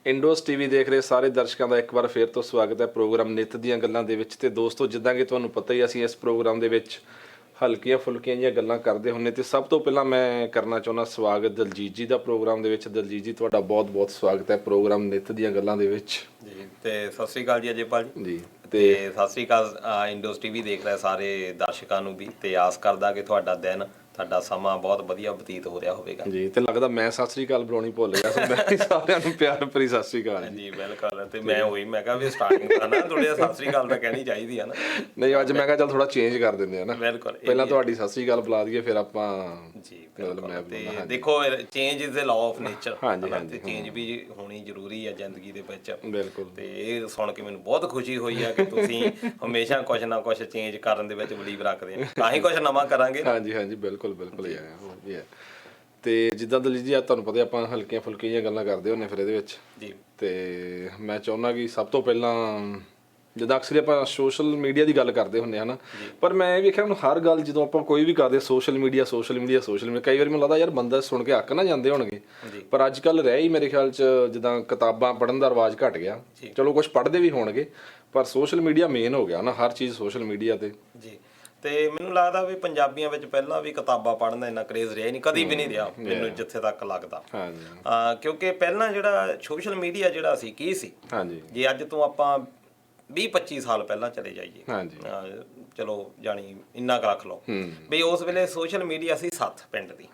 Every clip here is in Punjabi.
ਇੰਡੋਸ ਟੀਵੀ ਦੇਖ ਰਹੇ ਸਾਰੇ ਦਰਸ਼ਕਾਂ ਦਾ ਇੱਕ ਵਾਰ ਫੇਰ ਤੋਂ ਸਵਾਗਤ ਹੈ ਪ੍ਰੋਗਰਾਮ ਨਿੱਤ ਦੀਆਂ ਗੱਲਾਂ ਦੇ ਵਿੱਚ। ਤੇ ਦੋਸਤੋ, ਜਿੱਦਾਂ ਕਿ ਤੁਹਾਨੂੰ ਪਤਾ ਹੀ, ਅਸੀਂ ਇਸ ਪ੍ਰੋਗਰਾਮ ਦੇ ਵਿੱਚ ਹਲਕੀਆਂ ਫੁਲਕੀਆਂ ਜਿਹੀਆਂ ਗੱਲਾਂ ਕਰਦੇ ਹੁੰਦੇ। ਤੇ ਸਭ ਤੋਂ ਪਹਿਲਾਂ ਮੈਂ ਕਰਨਾ ਚਾਹੁੰਦਾ ਸਵਾਗਤ ਦਲਜੀਤ ਜੀ ਦਾ ਪ੍ਰੋਗਰਾਮ ਦੇ ਵਿੱਚ। ਦਲਜੀਤ ਜੀ, ਤੁਹਾਡਾ ਬਹੁਤ-ਬਹੁਤ ਸਵਾਗਤ ਹੈ ਪ੍ਰੋਗਰਾਮ ਨਿੱਤ ਦੀਆਂ ਗੱਲਾਂ ਦੇ ਵਿੱਚ ਜੀ। ਤੇ ਸਤਿ ਸ੍ਰੀ ਅਕਾਲ ਜੀ ਅਜੇਪਾਲ ਜੀ। ਤੇ ਸਤਿ ਸ੍ਰੀ ਅਕਾਲ ਇੰਡੋਸ ਟੀਵੀ ਦੇਖ ਰਹੇ ਸਾਰੇ ਦਰਸ਼ਕਾਂ ਨੂੰ ਵੀ। ਤੇ ਆਸ ਕਰਦਾ ਕਿ ਤੁਹਾਡਾ ਦਿਨ, ਤੁਹਾਡਾ ਸਮਾਂ ਬਹੁਤ ਵਧੀਆ ਬਤੀਤ ਹੋ ਰਿਹਾ ਹੋਵੇਗਾ ਜੀ। ਤੇ ਲੱਗਦਾ ਮੈਂ ਸਤਿ ਸ੍ਰੀ ਅਕਾਲ ਬੁਲਾਉਣੀ ਭੁੱਲ ਗਿਆ ਸੀ। ਮੈਂ ਸਾਰਿਆਂ ਨੂੰ ਪਿਆਰ ਭਰੀ ਸਤਿ ਸ੍ਰੀ ਅਕਾਲ ਜੀ। ਬਿਲਕੁਲ। ਤੇ ਮੈਂ ਕਿਹਾ ਵੀ ਸਟਾਰਟਿੰਗ ਕਰਨਾ ਥੋੜੀ ਸਤਿ ਸ੍ਰੀ ਅਕਾਲ ਤਾਂ ਕਹਿਣੀ ਚਾਹੀਦੀ ਹੈ ਨਾ। ਨਹੀਂ, ਅੱਜ ਮੈਂ ਕਿਹਾ ਚੱਲ ਥੋੜਾ ਚੇਂਜ ਕਰ ਦਿੰਦੇ ਆ ਨਾ। ਬਿਲਕੁਲ। ਪਹਿਲਾਂ ਤੁਹਾਡੀ ਸਤਿ ਸ੍ਰੀ ਅਕਾਲ ਬੁਲਾ ਦਈਏ, ਫਿਰ ਆਪਾਂ ਜੀ। ਤੇ ਦੇਖੋ, change is the law of nature. ਹਾਂਜੀ। ਚੇਂਜ ਵੀ ਹੋਣੀ ਜ਼ਰੂਰੀ ਹੈ ਜ਼ਿੰਦਗੀ ਦੇ ਵਿੱਚ। ਬਿਲਕੁਲ। ਤੇ ਇਹ ਸੁਣ ਕੇ ਮੈਨੂੰ ਬਹੁਤ ਖੁਸ਼ੀ ਹੋਈ ਆ ਕਿ ਤੁਸੀਂ ਹਮੇਸ਼ਾ ਕੁਛ ਨਾ ਕੁਛ ਚੇਂਜ ਕਰਨ ਦੇ ਵਿੱਚ ਬਲੀਵ ਰੱਖਦੇ ਆ, ਤਾਂ ਹੀ ਕੁਛ ਨਵਾਂ ਕਰਾਂਗੇ। ਹਾਂਜੀ ਬਿਲਕੁਲ ਹੀ ਹੈ। ਤੇ ਜਿੱਦਾਂ ਦਲਜੀਤ ਜੀ, ਤੁਹਾਨੂੰ ਪਤਾ ਆਪਾਂ ਹਲਕੀਆਂ ਫੁਲਕੀਆਂ ਜਿਹੀਆਂ ਗੱਲਾਂ ਕਰਦੇ ਹੁੰਦੇ ਫਿਰ ਇਹਦੇ ਵਿੱਚ ਜੀ। ਤੇ ਮੈਂ ਚਾਹੁੰਦਾ ਕਿ ਸਭ ਤੋਂ ਪਹਿਲਾਂ, ਜਿੱਦਾਂ ਅਕਸਰ ਆਪਾਂ ਸੋਸ਼ਲ ਮੀਡੀਆ ਦੀ ਗੱਲ ਕਰਦੇ ਹੁੰਦੇ ਹਾਂ ਨਾ, ਪਰ ਮੈਂ ਇਹ ਵੇਖਿਆ ਹੁਣ ਹਰ ਗੱਲ ਜਦੋਂ ਆਪਾਂ ਕੋਈ ਵੀ ਕਰਦੇ ਸੋਸ਼ਲ ਮੀਡੀਆ ਕਈ ਵਾਰੀ ਮੈਨੂੰ ਲੱਗਦਾ ਯਾਰ ਬੰਦਾ ਸੁਣ ਕੇ ਅੱਕ ਨਾ ਜਾਂਦੇ ਹੋਣਗੇ। ਪਰ ਅੱਜ ਕੱਲ੍ਹ ਰਹਿ ਹੀ ਮੇਰੇ ਖਿਆਲ 'ਚ ਜਿੱਦਾਂ ਕਿਤਾਬਾਂ ਪੜ੍ਹਨ ਦਾ ਰਿਵਾਜ ਘਟ ਗਿਆ। ਚਲੋ ਕੁਛ ਪੜ੍ਹਦੇ ਵੀ ਹੋਣਗੇ, ਪਰ ਸੋਸ਼ਲ ਮੀਡੀਆ ਮੇਨ ਹੋ ਗਿਆ ਨਾ, ਹਰ ਚੀਜ਼ ਸੋਸ਼ਲ ਮੀਡੀਆ ਤੇ। ਜੀ। ਤੇ ਮੈਨੂੰ ਲੱਗਦਾ ਵੀ ਪੰਜਾਬੀਆਂ ਵਿੱਚ ਪਹਿਲਾਂ ਵੀ ਕਿਤਾਬਾਂ ਪੜ੍ਹਨ ਦਾ ਇੰਨਾ ਕਰੇਜ਼ ਰਿਹਾ ਹੀ ਨਹੀਂ, ਕਦੀ ਵੀ ਨਹੀਂ ਰਿਹਾ ਮੈਨੂੰ ਜਿੱਥੇ ਤੱਕ ਲੱਗਦਾ। ਕਿਉਂਕਿ ਪਹਿਲਾਂ ਜਿਹੜਾ ਸੋਸ਼ਲ ਮੀਡੀਆ ਜਿਹੜਾ ਸੀ ਕੀ ਸੀ, ਜੇ ਅੱਜ ਤੋਂ ਆਪਾਂ 20-25 ਸਾਲ ਪਹਿਲਾਂ ਚਲੇ ਜਾਈਏ, ਚਲੋ ਜਾਣੀ ਇੰਨਾ ਕੁ ਰੱਖ ਲਓ ਵੀ ਉਸ ਵੇਲੇ ਸੋਸ਼ਲ ਮੀਡੀਆ ਸੀ ਸੱਥ ਪਿੰਡ ਦੀ।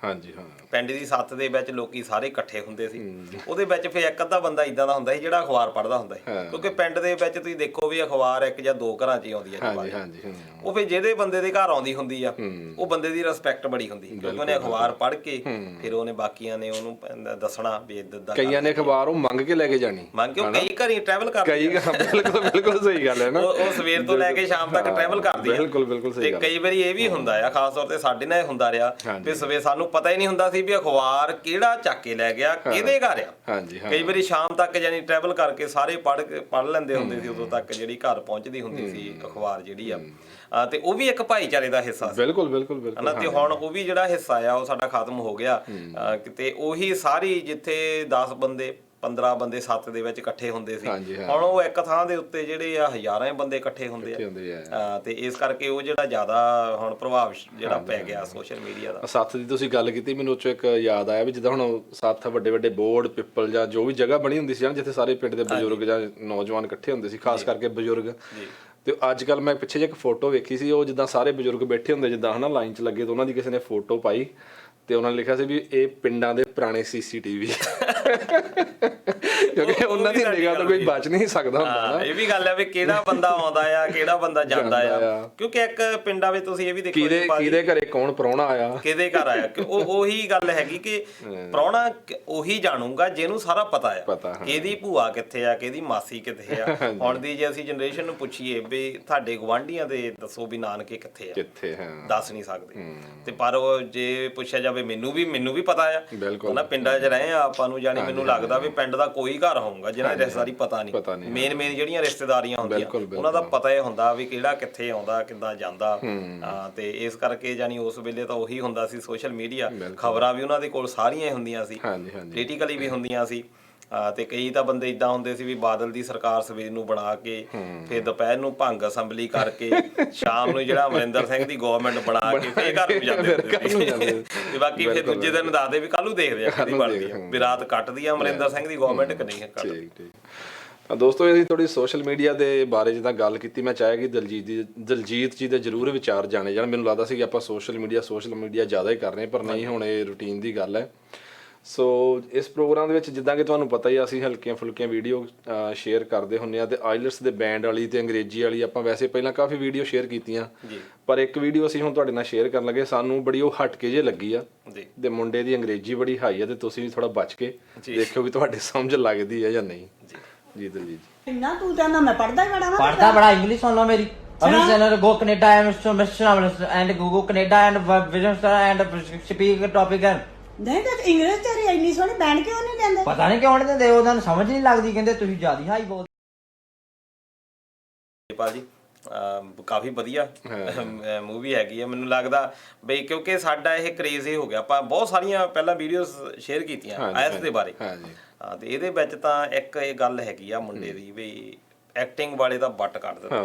ਪਿੰਡ ਦੀ ਸੱਥ ਦੇ ਵਿੱਚ ਲੋਕੀ ਸਾਰੇ ਇਕੱਠੇ ਹੁੰਦੇ ਸੀ। ਉਹਦੇ ਵਿੱਚ ਫਿਰ ਇੱਕ ਅੱਧਾ ਬੰਦਾ ਇਦਾਂ ਦਾ ਹੁੰਦਾ ਸੀ ਜਿਹੜਾ ਅਖਬਾਰ ਪੜ੍ਹਦਾ ਹੁੰਦਾ ਸੀ, ਕਿਉਂਕਿ ਪਿੰਡ ਦੇ ਵਿੱਚ ਤੁਸੀਂ ਦੇਖੋ ਵੀ ਅਖਬਾਰ ਇੱਕ ਜਾਂ ਦੋ ਘਰਾਂ 'ਚ ਹੀ ਆਉਂਦੀ ਹੈ। ਉਹ ਫਿਰ ਜਿਹੜੇ ਬੰਦੇ ਦੇ ਘਰ ਆਉਂਦੀ ਹੁੰਦੀ ਆ, ਉਹ ਬੰਦੇ ਦੀ ਰਿਸਪੈਕਟ ਬੜੀ ਹੁੰਦੀ, ਕਿਉਂਕਿ ਉਹਨੇ ਅਖਬਾਰ ਪੜ੍ਹ ਕੇ ਫਿਰ ਉਹਨੇ ਬਾਕੀਆਂ ਨੇ ਉਹਨੂੰ ਦੱਸਣਾ ਵੀ ਇਦਾਂ। ਕਈਆਂ ਨੇ ਅਖਬਾਰ ਉਹ ਮੰਗ ਕੇ ਲੈ ਕੇ ਜਾਣੀ, ਕਈ ਘਰੀ ਟਰੈਵਲ ਕਰਦੇ। ਬਿਲਕੁਲ ਸਹੀ ਗੱਲ ਹੈ ਨਾ। ਉਹ ਸਵੇਰ ਤੋਂ ਲੈ ਕੇ ਸ਼ਾਮ ਤੱਕ ਟਰੈਵਲ ਕਰਦੀ ਆ। ਬਿਲਕੁਲ ਸਹੀ। ਤੇ ਕਈ ਵਾਰੀ ਇਹ ਵੀ ਹੁੰਦਾ ਆ, ਖਾਸ ਤੌਰ ਤੇ ਸਾਡੇ ਨਾਲ ਹੁੰਦਾ ਰਿਹਾ ਵੀ ਸਵੇਰ ਸਾਨੂੰ ਪਤਾ ਹੀ ਨਹੀਂ ਹੁੰਦਾ ਸੀ ਵੀ ਅਖਬਾਰ ਕਿਹੜਾ ਚੱਕ ਕੇ ਲੈ ਗਿਆ, ਕਿਹਦੇ ਘਰ ਆ। ਕਈ ਵਾਰੀ ਸ਼ਾਮ ਤੱਕ ਜਾਨੀ ਟਰੈਵਲ ਕਰਕੇ ਸਾਰੇ ਪੜ੍ਹ ਲੈਂਦੇ ਹੁੰਦੇ ਸੀ, ਉਦੋਂ ਤੱਕ ਜਿਹੜੀ ਘਰ ਪਹੁੰਚਦੀ ਹੁੰਦੀ ਸੀ ਅਖਬਾਰ ਜਿਹੜੀ ਆ। ਤੇ ਉਹ ਵੀ ਇੱਕ ਭਾਈਚਾਰੇ ਦਾ ਹਿੱਸਾ ਸੀ। ਬਿਲਕੁਲ। ਹਨਾ। ਤੇ ਹੁਣ ਉਹ ਵੀ ਜਿਹੜਾ ਹਿੱਸਾ ਆ ਉਹ ਸਾਡਾ ਖਤਮ ਹੋ ਗਿਆ। ਤੇ ਉਹੀ ਸਾਰੀ ਜਿੱਥੇ 10 ਬੰਦੇ 15 ਬੰਦੇ ਸੱਤ ਦੇ ਵਿੱਚ ਇਕੱਠੇ ਹੁੰਦੇ ਸੀ, ਹੁਣ ਉਹ ਇੱਕ ਥਾਂ ਦੇ ਉੱਤੇ ਜਿਹੜੇ ਆ ਹਜ਼ਾਰਾਂ ਬੰਦੇ ਇਕੱਠੇ ਹੁੰਦੇ ਆ। ਤੇ ਇਸ ਕਰਕੇ ਉਹ ਜਿਹੜਾ ਜ਼ਿਆਦਾ ਹੁਣ ਪ੍ਰਭਾਵ ਜਿਹੜਾ ਪੈ ਗਿਆ ਸੋਸ਼ਲ ਮੀਡੀਆ ਦਾ। ਸੱਥ ਦੀ ਤੁਸੀਂ ਗੱਲ ਕੀਤੀ, ਮੈਨੂੰ ਉਹ 'ਚੋਂ ਇੱਕ ਯਾਦ ਆਇਆ ਵੀ ਜਿੱਦਾਂ ਹੁਣ ਸੱਥ ਵੱਡੇ ਬੋਰਡ ਪਿੱਪਲ ਜਾਂ ਜੋ ਵੀ ਜਗ੍ਹਾ ਬਣੀ ਹੁੰਦੀ ਸੀ ਜਿੱਥੇ ਸਾਰੇ ਪਿੰਡ ਦੇ ਬਜ਼ੁਰਗ ਜਾਂ ਨੌਜਵਾਨ ਇਕੱਠੇ ਹੁੰਦੇ ਸੀ, ਖਾਸ ਕਰਕੇ ਬਜ਼ੁਰਗ। ਤੇ ਅੱਜ ਕੱਲ੍ਹ ਮੈਂ ਪਿੱਛੇ ਜਿਹੇ ਇੱਕ ਫੋਟੋ ਵੇਖੀ ਸੀ, ਉਹ ਜਿੱਦਾਂ ਸਾਰੇ ਬਜ਼ੁਰਗ ਬੈਠੇ ਹੁੰਦੇ ਜਿੱਦਾਂ ਹਨਾ ਲਾਈਨ 'ਚ ਲੱਗੇ, ਤੇ ਉਹਨਾਂ ਦੀ ਕਿਸੇ ਨੇ ਫੋਟੋ ਪਾਈ ਤੇ ਉਹਨਾਂ ਨੇ ਲਿਖਿਆ ਸੀ ਵੀ ਇਹ ਪਿੰਡਾਂ ਦੇ ਪੁਰਾਣੇ CCTV। ਕਿਉਂਕਿ ਉਹਨਾਂ ਦੀ ਨਿਗਾਹ ਤੋਂ ਕੋਈ ਬਚ ਨਹੀਂ ਸਕਦਾ ਹੁੰਦਾ। ਇਹ ਵੀ ਗੱਲ ਹੈ ਵੀ ਕਿਹੜਾ ਬੰਦਾ ਆਉਂਦਾ ਆ, ਕਿਹੜਾ ਬੰਦਾ ਜਾਂਦਾ ਆ, ਕਿਉਂਕਿ ਇੱਕ ਪਿੰਡਾਂ ਵਿੱਚ ਤੁਸੀਂ ਇਹ ਵੀ ਦੇਖੋ ਕਿਹਦੇ ਘਰੇ ਕੌਣ ਪ੍ਰਾਹੁਣਾ ਆਇਆ, ਕਿਹਦੇ ਘਰ ਆਇਆ। ਉਹੀ ਗੱਲ ਹੈਗੀ ਕਿ ਪ੍ਰਾਹੁਣਾ ਉਹੀ ਜਾਣੂਗਾ ਜਿਹਨੂੰ ਸਾਰਾ ਪਤਾ ਆ, ਕਿਹਦੀ ਭੂਆ ਕਿੱਥੇ ਆ, ਕਿਹਦੀ ਮਾਸੀ ਕਿੱਥੇ ਆ। ਹੁਣ ਦੀ ਜੇ ਅਸੀਂ ਜਨਰੇਸ਼ਨ ਨੂੰ ਪੁੱਛੀਏ ਵੀ ਤੁਹਾਡੇ ਗੁਆਂਢੀਆਂ ਦੇ ਦੱਸੋ ਵੀ ਨਾਨਕੇ ਕਿੱਥੇ ਆ, ਦੱਸ ਨਹੀਂ ਸਕਦੇ। ਤੇ ਪਰ ਉਹ ਜੇ ਪੁੱਛਿਆ ਜਾਵੇ ਮੈਨੂੰ ਵੀ ਪਤਾ ਆ ਨਾ, ਪਿੰਡਾਂ 'ਚ ਰਹੇ ਆ ਆਪਾਂ ਨੂੰ, ਜਾਣੀ ਮੈਨੂੰ ਲੱਗਦਾ ਵੀ ਪਿੰਡ ਦਾ ਕੋਈ ਘਰ ਹੋਊਗਾ ਜਿਹਨਾਂ ਦੀ ਰਿਸ਼ਤੇਦਾਰੀ ਪਤਾ ਨਹੀਂ। ਮੇਨ ਜਿਹੜੀਆਂ ਰਿਸ਼ਤੇਦਾਰੀਆਂ ਹੁੰਦੀਆਂ ਉਹਨਾਂ ਦਾ ਪਤਾ ਇਹ ਹੁੰਦਾ ਵੀ ਕਿਹੜਾ ਕਿੱਥੇ ਆਉਂਦਾ, ਕਿੱਦਾਂ ਜਾਂਦਾ। ਤੇ ਇਸ ਕਰਕੇ ਜਾਣੀ ਉਸ ਵੇਲੇ ਤਾਂ ਉਹੀ ਹੁੰਦਾ ਸੀ ਸੋਸ਼ਲ ਮੀਡੀਆ। ਖਬਰਾਂ ਵੀ ਉਹਨਾਂ ਦੇ ਕੋਲ ਸਾਰੀਆਂ ਹੀ ਹੁੰਦੀਆਂ ਸੀ, ਪੋਲੀਟੀਕਲੀ ਵੀ ਹੁੰਦੀਆਂ ਸੀ। ਤੇ ਕਈ ਤਾਂ ਬੰਦੇ ਇਦਾਂ ਹੁੰਦੇ ਸੀ ਵੀ ਬਾਦਲ ਦੀ ਸਰਕਾਰ ਸਵੇਰ ਨੂੰ ਬਣਾ ਕੇ ਫਿਰ ਦੁਪਹਿਰ ਨੂੰ ਭੰਗ ਅਸੈਂਬਲੀ ਕਰਕੇ ਸ਼ਾਮ ਨੂੰ ਜਿਹੜਾ ਅਮਰਿੰਦਰ ਸਿੰਘ ਦੀ ਗਵਰਨਮੈਂਟ ਬਣਾ ਕੇ ਫਿਰ ਘਰ ਨੂੰ ਜਾਂਦੇ ਤੇ ਬਾਕੀ ਫਿਰ ਦੂਜੇ ਦਿਨ ਦੱਸਦੇ ਵੀ ਕੱਲ ਨੂੰ ਦੇਖਦੇ ਆ ਕਿਹਦੀ ਬਣਦੀ ਆ, ਵੀ ਰਾਤ ਕੱਟਦੀ ਆ ਅਮਰਿੰਦਰ ਸਿੰਘ ਦੀ ਗਵਰਨਮੈਂਟ ਕਿ ਨਹੀਂ ਕੱਟਦੀ। ਦੋਸਤੋ, ਅਸੀਂ ਥੋੜੀ ਸੋਸ਼ਲ ਮੀਡੀਆ ਦੇ ਬਾਰੇ ਜਿੱਦਾਂ ਗੱਲ ਕੀਤੀ, ਮੈਂ ਚਾਹਿਆ ਕਿ ਦਲਜੀਤ ਜੀ ਦੇ ਜ਼ਰੂਰ ਵਿਚਾਰ ਜਾਣੇ ਜਾਣ। ਮੈਨੂੰ ਲੱਗਦਾ ਸੀ ਕਿ ਆਪਾਂ ਸੋਸ਼ਲ ਮੀਡੀਆ ਜ਼ਿਆਦਾ ਹੀ ਕਰ ਰਹੇ, ਪਰ ਨਹੀਂ, ਹੁਣ ਇਹ ਰੂਟੀਨ ਦੀ ਗੱਲ ਹੈ। ਸੋ ਇਸ ਪ੍ਰੋਗਰਾਮ ਦੇ ਵਿੱਚ ਜਿੱਦਾਂ ਕਿ ਤੁਹਾਨੂੰ ਪਤਾ ਹੀ, ਅਸੀਂ ਹਲਕੀਆਂ ਫੁਲਕੀਆਂ ਵੀਡੀਓ ਸ਼ੇਅਰ ਕਰਦੇ ਹੁੰਦੇ ਹਾਂ। ਤੇ ਆਈਲੈਟਸ ਦੇ ਬੈਂਡ ਵਾਲੀ ਤੇ ਅੰਗਰੇਜ਼ੀ ਵਾਲੀ ਆਪਾਂ ਵੈਸੇ ਪਹਿਲਾਂ ਕਾਫੀ ਵੀਡੀਓ ਸ਼ੇਅਰ ਕੀਤੀਆਂ, ਪਰ ਇੱਕ ਵੀਡੀਓ ਅਸੀਂ ਹੁਣ ਤੁਹਾਡੇ ਨਾਲ ਸ਼ੇਅਰ ਕਰਨ ਲੱਗੇ, ਸਾਨੂੰ ਬੜੀ ਉਹ ਹਟ ਕੇ ਜੇ ਲੱਗੀ ਆ। ਤੇ ਮੁੰਡੇ ਦੀ ਅੰਗਰੇਜ਼ੀ ਬੜੀ ਹਾਈ ਆ, ਤੇ ਤੁਸੀਂ ਵੀ ਥੋੜਾ ਬਚ ਕੇ ਦੇਖਿਓ ਵੀ ਤੁਹਾਡੇ ਸਮਝ ਲੱਗਦੀ ਹੈ ਜਾਂ ਨਹੀਂ। ਜੀ ਦਲਜੀਤ ਇੰਨਾ ਤੂੰ ਤਾਂ ਨਾ, ਮੈਂ ਪੜਦਾ ਹੀ ਬੜਾ ਪੜਦਾ ਬੜਾ। ਇੰਗਲਿਸ਼ ਸੁਣ ਲਓ ਮੇਰੀ। Amit channel go Canada and go Canada and visit and speak topic and ਨਹੀਂ ਤਾਂ ਇੰਗਲਿਸ਼ ਤੇਰੀ ਇੰਨੀ ਸੋਹਣੀ ਬੈਂਡ ਕਿਉਂ ਨਹੀਂ ਦਿੰਦੇ? ਪਤਾ ਨਹੀਂ ਕਿਉਂ ਨਹੀਂ ਦਿੰਦੇ, ਉਹਨਾਂ ਨੂੰ ਸਮਝ ਨਹੀਂ ਲੱਗਦੀ। ਕਹਿੰਦੇ ਤੁਸੀਂ ਜ਼ਿਆਦਾ ਹਾਈ ਬੋਲਦੇ। ਭਾਜੀ ਕਾਫੀ ਵਧੀਆ ਮੂਵੀ ਹੈਗੀ ਆ। ਮੈਨੂੰ ਲੱਗਦਾ ਬਈ ਕਿਉਂਕਿ ਸਾਡਾ ਇਹ ਕਰੇਜ਼ ਹੀ ਹੋ ਗਿਆ, ਆਪਾਂ ਬਹੁਤ ਸਾਰੀਆਂ ਪਹਿਲਾਂ ਵੀਡੀਓਜ਼ ਸ਼ੇਅਰ ਕੀਤੀਆਂ ਆਇਲਸ ਦੇ ਬਾਰੇ। ਹਾਂ, ਤੇ ਇਹਦੇ ਵਿੱਚ ਤਾਂ ਇੱਕ ਇਹ ਗੱਲ ਹੈਗੀ ਆ ਮੁੰਡੇ ਦੀ ਵੀ ਐਕਟਿੰਗ ਵਾਲੇ ਦਾ ਵੱਟ ਕੱਢ ਦਿੰਦਾ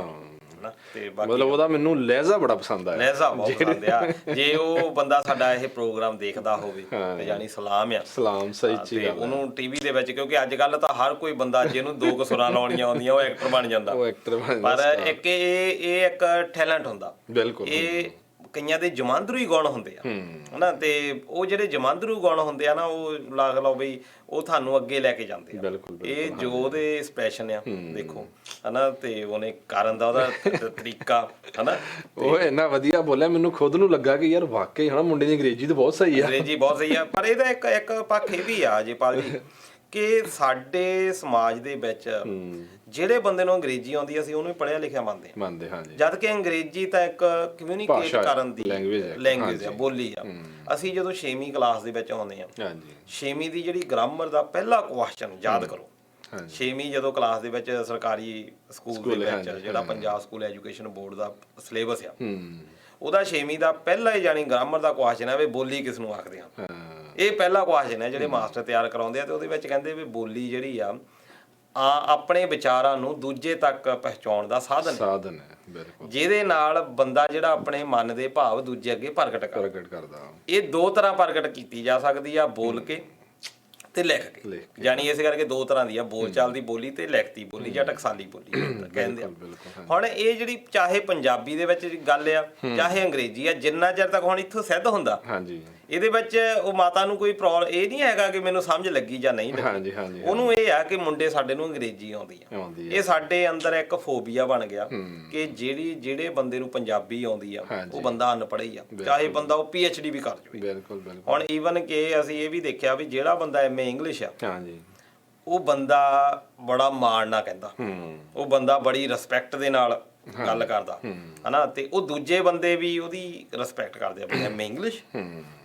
ਹਨਾ। ਤੇ ਬਾਕੀ ਮਤਲਬ ਉਹਦਾ ਮੈਨੂੰ ਲਹਿਜ਼ਾ ਬੜਾ ਪਸੰਦ ਆਇਆ, ਲਹਿਜ਼ਾ ਬਹੁਤ ਪਸੰਦ ਆ। ਜੇ ਉਹ ਬੰਦਾ ਸਾਡਾ ਇਹ ਪ੍ਰੋਗਰਾਮ ਦੇਖਦਾ ਹੋਵੇ ਤੇ ਜਾਨੀ ਸਲਾਮ ਆ, ਸਲਾਮ। ਸਹੀ ਚੀਜ਼ ਉਹਨੂੰ ਟੀਵੀ ਦੇ ਵਿੱਚ, ਕਿਉਂਕਿ ਅੱਜ ਕੱਲ ਤਾਂ ਹਰ ਕੋਈ ਬੰਦਾ ਜਿਹਨੂੰ ਦੋ ਕਸੁਰਾਂ ਲਾਉਣੀਆਂ ਆਉਂਦੀਆਂ ਉਹ ਐਕਟਰ ਬਣ ਜਾਂਦਾ। ਉਹ ਐਕਟਰ ਬਣ ਪਰ ਇੱਕ ਇਹ ਇੱਕ ਟੈਲੈਂਟ ਹੁੰਦਾ। ਬਿਲਕੁਲ। ਇਹ ਕਈਆਂ ਦੇ ਜਮਾਂਦਰੂ ਗੁਣ ਹੁੰਦੇ ਆ ਹਨਾ, ਤੇ ਉਹ ਜਿਹੜੇ ਜਮਾਂਦਰੂ ਗੁਣ ਹੁੰਦੇ ਆ ਨਾ, ਉਹ ਲਾ ਲਓ ਬਈ ਉਹ ਤੁਹਾਨੂੰ ਅੱਗੇ ਲੈ ਕੇ ਜਾਂਦੇ ਆ। ਇਹ ਜੋ ਉਹਦੇ ਐਕਸਪ੍ਰੈਸ਼ਨ ਆ ਦੇਖੋ ਹਨਾ, ਤੇ ਉਹਨੇ ਕਰਨ ਦਾ ਉਹਦਾ ਤਰੀਕਾ ਹਨਾ, ਉਹ ਇੰਨਾ ਵਧੀਆ ਬੋਲਿਆ, ਮੈਨੂੰ ਖੁਦ ਨੂੰ ਲੱਗਾ ਕਿ ਯਾਰ ਵਾਕਈ ਹਨਾ ਮੁੰਡੇ ਦੀ ਅੰਗਰੇਜ਼ੀ ਤਾਂ ਬਹੁਤ ਸਹੀ ਆ। ਅੰਗਰੇਜ਼ੀ ਬਹੁਤ ਸਹੀ ਆ। ਪਰ ਇਹਦਾ ਇੱਕ ਪੱਖ ਇਹ ਵੀ ਆ ਜੇਪਾਲ ਜੀ ਕਿ ਸਾਡੇ ਸਮਾਜ ਦੇ ਵਿੱਚ ਜਿਹੜੇ ਬੰਦੇ ਨੂੰ ਅੰਗਰੇਜ਼ੀ ਆਉਂਦੀ ਅਸੀਂ ਉਹਨੂੰ ਪੜ੍ਹਿਆ ਲਿਖਿਆ ਮੰਨਦੇ ਹਾਂਜੀ। ਜਦ ਕਿ ਅੰਗਰੇਜ਼ੀ ਤਾਂ ਇੱਕ ਕਮਿਊਨੀਕੇਟ ਕਰਨ ਦੀ ਲੈਂਗੁਏਜ ਆ, ਬੋਲੀ ਆ। ਅਸੀਂ ਜਦੋਂ 6ਵੀਂ ਕਲਾਸ ਦੇ ਵਿੱਚ ਆਉਂਦੇ ਆ, 6ਵੀਂ ਦੀ ਜਿਹੜੀ ਗ੍ਰਾਮਰ ਦਾ ਪਹਿਲਾ ਕੁਐਸਚਨ ਯਾਦ ਕਰੋ। 6ਵੀਂ ਜਦੋਂ ਕਲਾਸ ਦੇ ਵਿੱਚ ਸਰਕਾਰੀ ਸਕੂਲ ਦੇ ਵਿੱਚ ਜਿਹੜਾ ਪੰਜਾਬ ਸਕੂਲ ਐਜੂਕੇਸ਼ਨ ਬੋਰਡ ਦਾ ਸਿਲੇਬਸ ਆ, ਉਹਦਾ 6ਵੀਂ ਦਾ ਪਹਿਲਾ ਹੀ ਜਾਨੀ ਗ੍ਰਾਮਰ ਦਾ ਕੁਐਸਚਨ ਹੈ ਵੀ ਬੋਲੀ ਕਿਸ ਨੂੰ ਆਖਦੇ ਆ। ਇਹ ਪਹਿਲਾ ਕੁਐਸਚਨ ਹੈ ਜਿਹੜੇ ਮਾਸਟਰ ਤਿਆਰ ਕਰਾਉਂਦੇ ਆ, ਤੇ ਉਹਦੇ ਵਿੱਚ ਕਹਿੰਦੇ ਵੀ ਬੋਲੀ ਜਿਹੜੀ ਆ ਆਪਣੇ ਵਿਚਾਰਾਂ ਨੂੰ ਦੂਜੇ ਤੱਕ ਪਹੁੰਚਾਉਣ ਦਾ ਸਾਧਨ ਹੈ। ਬਿਲਕੁਲ। ਜਿਹਦੇ ਨਾਲ ਬੰਦਾ ਜਿਹੜਾ ਆਪਣੇ ਮਨ ਦੇ ਭਾਵ ਦੂਜੇ ਅੱਗੇ ਪ੍ਰਗਟ ਕਰਦਾ। ਇਹ ਦੋ ਤਰ੍ਹਾਂ ਪ੍ਰਗਟ ਕੀਤੀ ਜਾ ਸਕਦੀ ਆ, ਬੋਲ ਕੇ ਤੇ ਲਿਖ ਕੇ। ਯਾਨੀ ਇਸੇ ਕਰਕੇ ਦੋ ਤਰ੍ਹਾਂ ਦੀ ਆ, ਬੋਲਚਾਲ ਦੀ ਬੋਲੀ ਤੇ ਲਿਖਤੀ ਬੋਲੀ ਜਾਂ ਟਕਸਾਲੀ ਬੋਲੀ ਕਹਿੰਦੇ ਆ। ਹੁਣ ਇਹ ਜਿਹੜੀ ਚਾਹੇ ਪੰਜਾਬੀ ਦੇ ਵਿੱਚ ਗੱਲ ਆ ਚਾਹੇ ਅੰਗਰੇਜ਼ੀ ਆ, ਜਿੰਨਾ ਚਿਰ ਤੱਕ ਹੁਣ ਇੱਥੋਂ ਸਿੱਧ ਹੁੰਦਾ ਇਹਦੇ ਵਿੱਚ ਉਹ ਮਾਤਾ ਨੂੰ ਕੋਈ ਪ੍ਰੋਬਲਮ ਇਹ ਨਹੀਂ ਹੈਗਾ ਕਿ ਮੈਨੂੰ ਸਮਝ ਲੱਗੀ ਜਾਂ ਨਹੀਂ ਲੱਗੀ। ਉਹਨੂੰ ਇਹ ਆ ਕਿ ਮੁੰਡੇ ਸਾਡੇ ਨੂੰ ਅੰਗਰੇਜ਼ੀ ਆਉਂਦੀ ਆ। ਇਹ ਸਾਡੇ ਅੰਦਰ ਇੱਕ ਫੋਬੀਆ ਬਣ ਗਿਆ ਕਿ ਜਿਹੜੇ ਬੰਦੇ ਨੂੰ ਪੰਜਾਬੀ ਆਉਂਦੀ ਆ ਉਹ ਬੰਦਾ ਅਨਪੜ੍ਹ ਹੀ ਆ, ਚਾਹੇ ਬੰਦਾ ਉਹ PhD ਵੀ ਕਰ ਜਾਵੇ। ਹੁਣ ਈਵਨ ਕਿ ਅਸੀਂ ਇਹ ਵੀ ਦੇਖਿਆ ਵੀ ਜਿਹੜਾ ਬੰਦਾ MA ਇੰਗਲਿਸ਼ ਆ ਉਹ ਬੰਦਾ ਬੜਾ ਮਾਣ ਨਾਲ ਕਹਿੰਦਾ, ਉਹ ਬੰਦਾ ਬੜੀ ਰਿਸਪੈਕਟ ਦੇ ਨਾਲ ਗੱਲ ਕਰਦਾ ਹਨਾ, ਤੇ ਉਹ ਦੂਜੇ ਬੰਦੇ ਵੀ ਉਹਦੀ ਰਿਸਪੈਕਟ ਕਰਦੇ ਆ। MA ਇੰਗਲਿਸ਼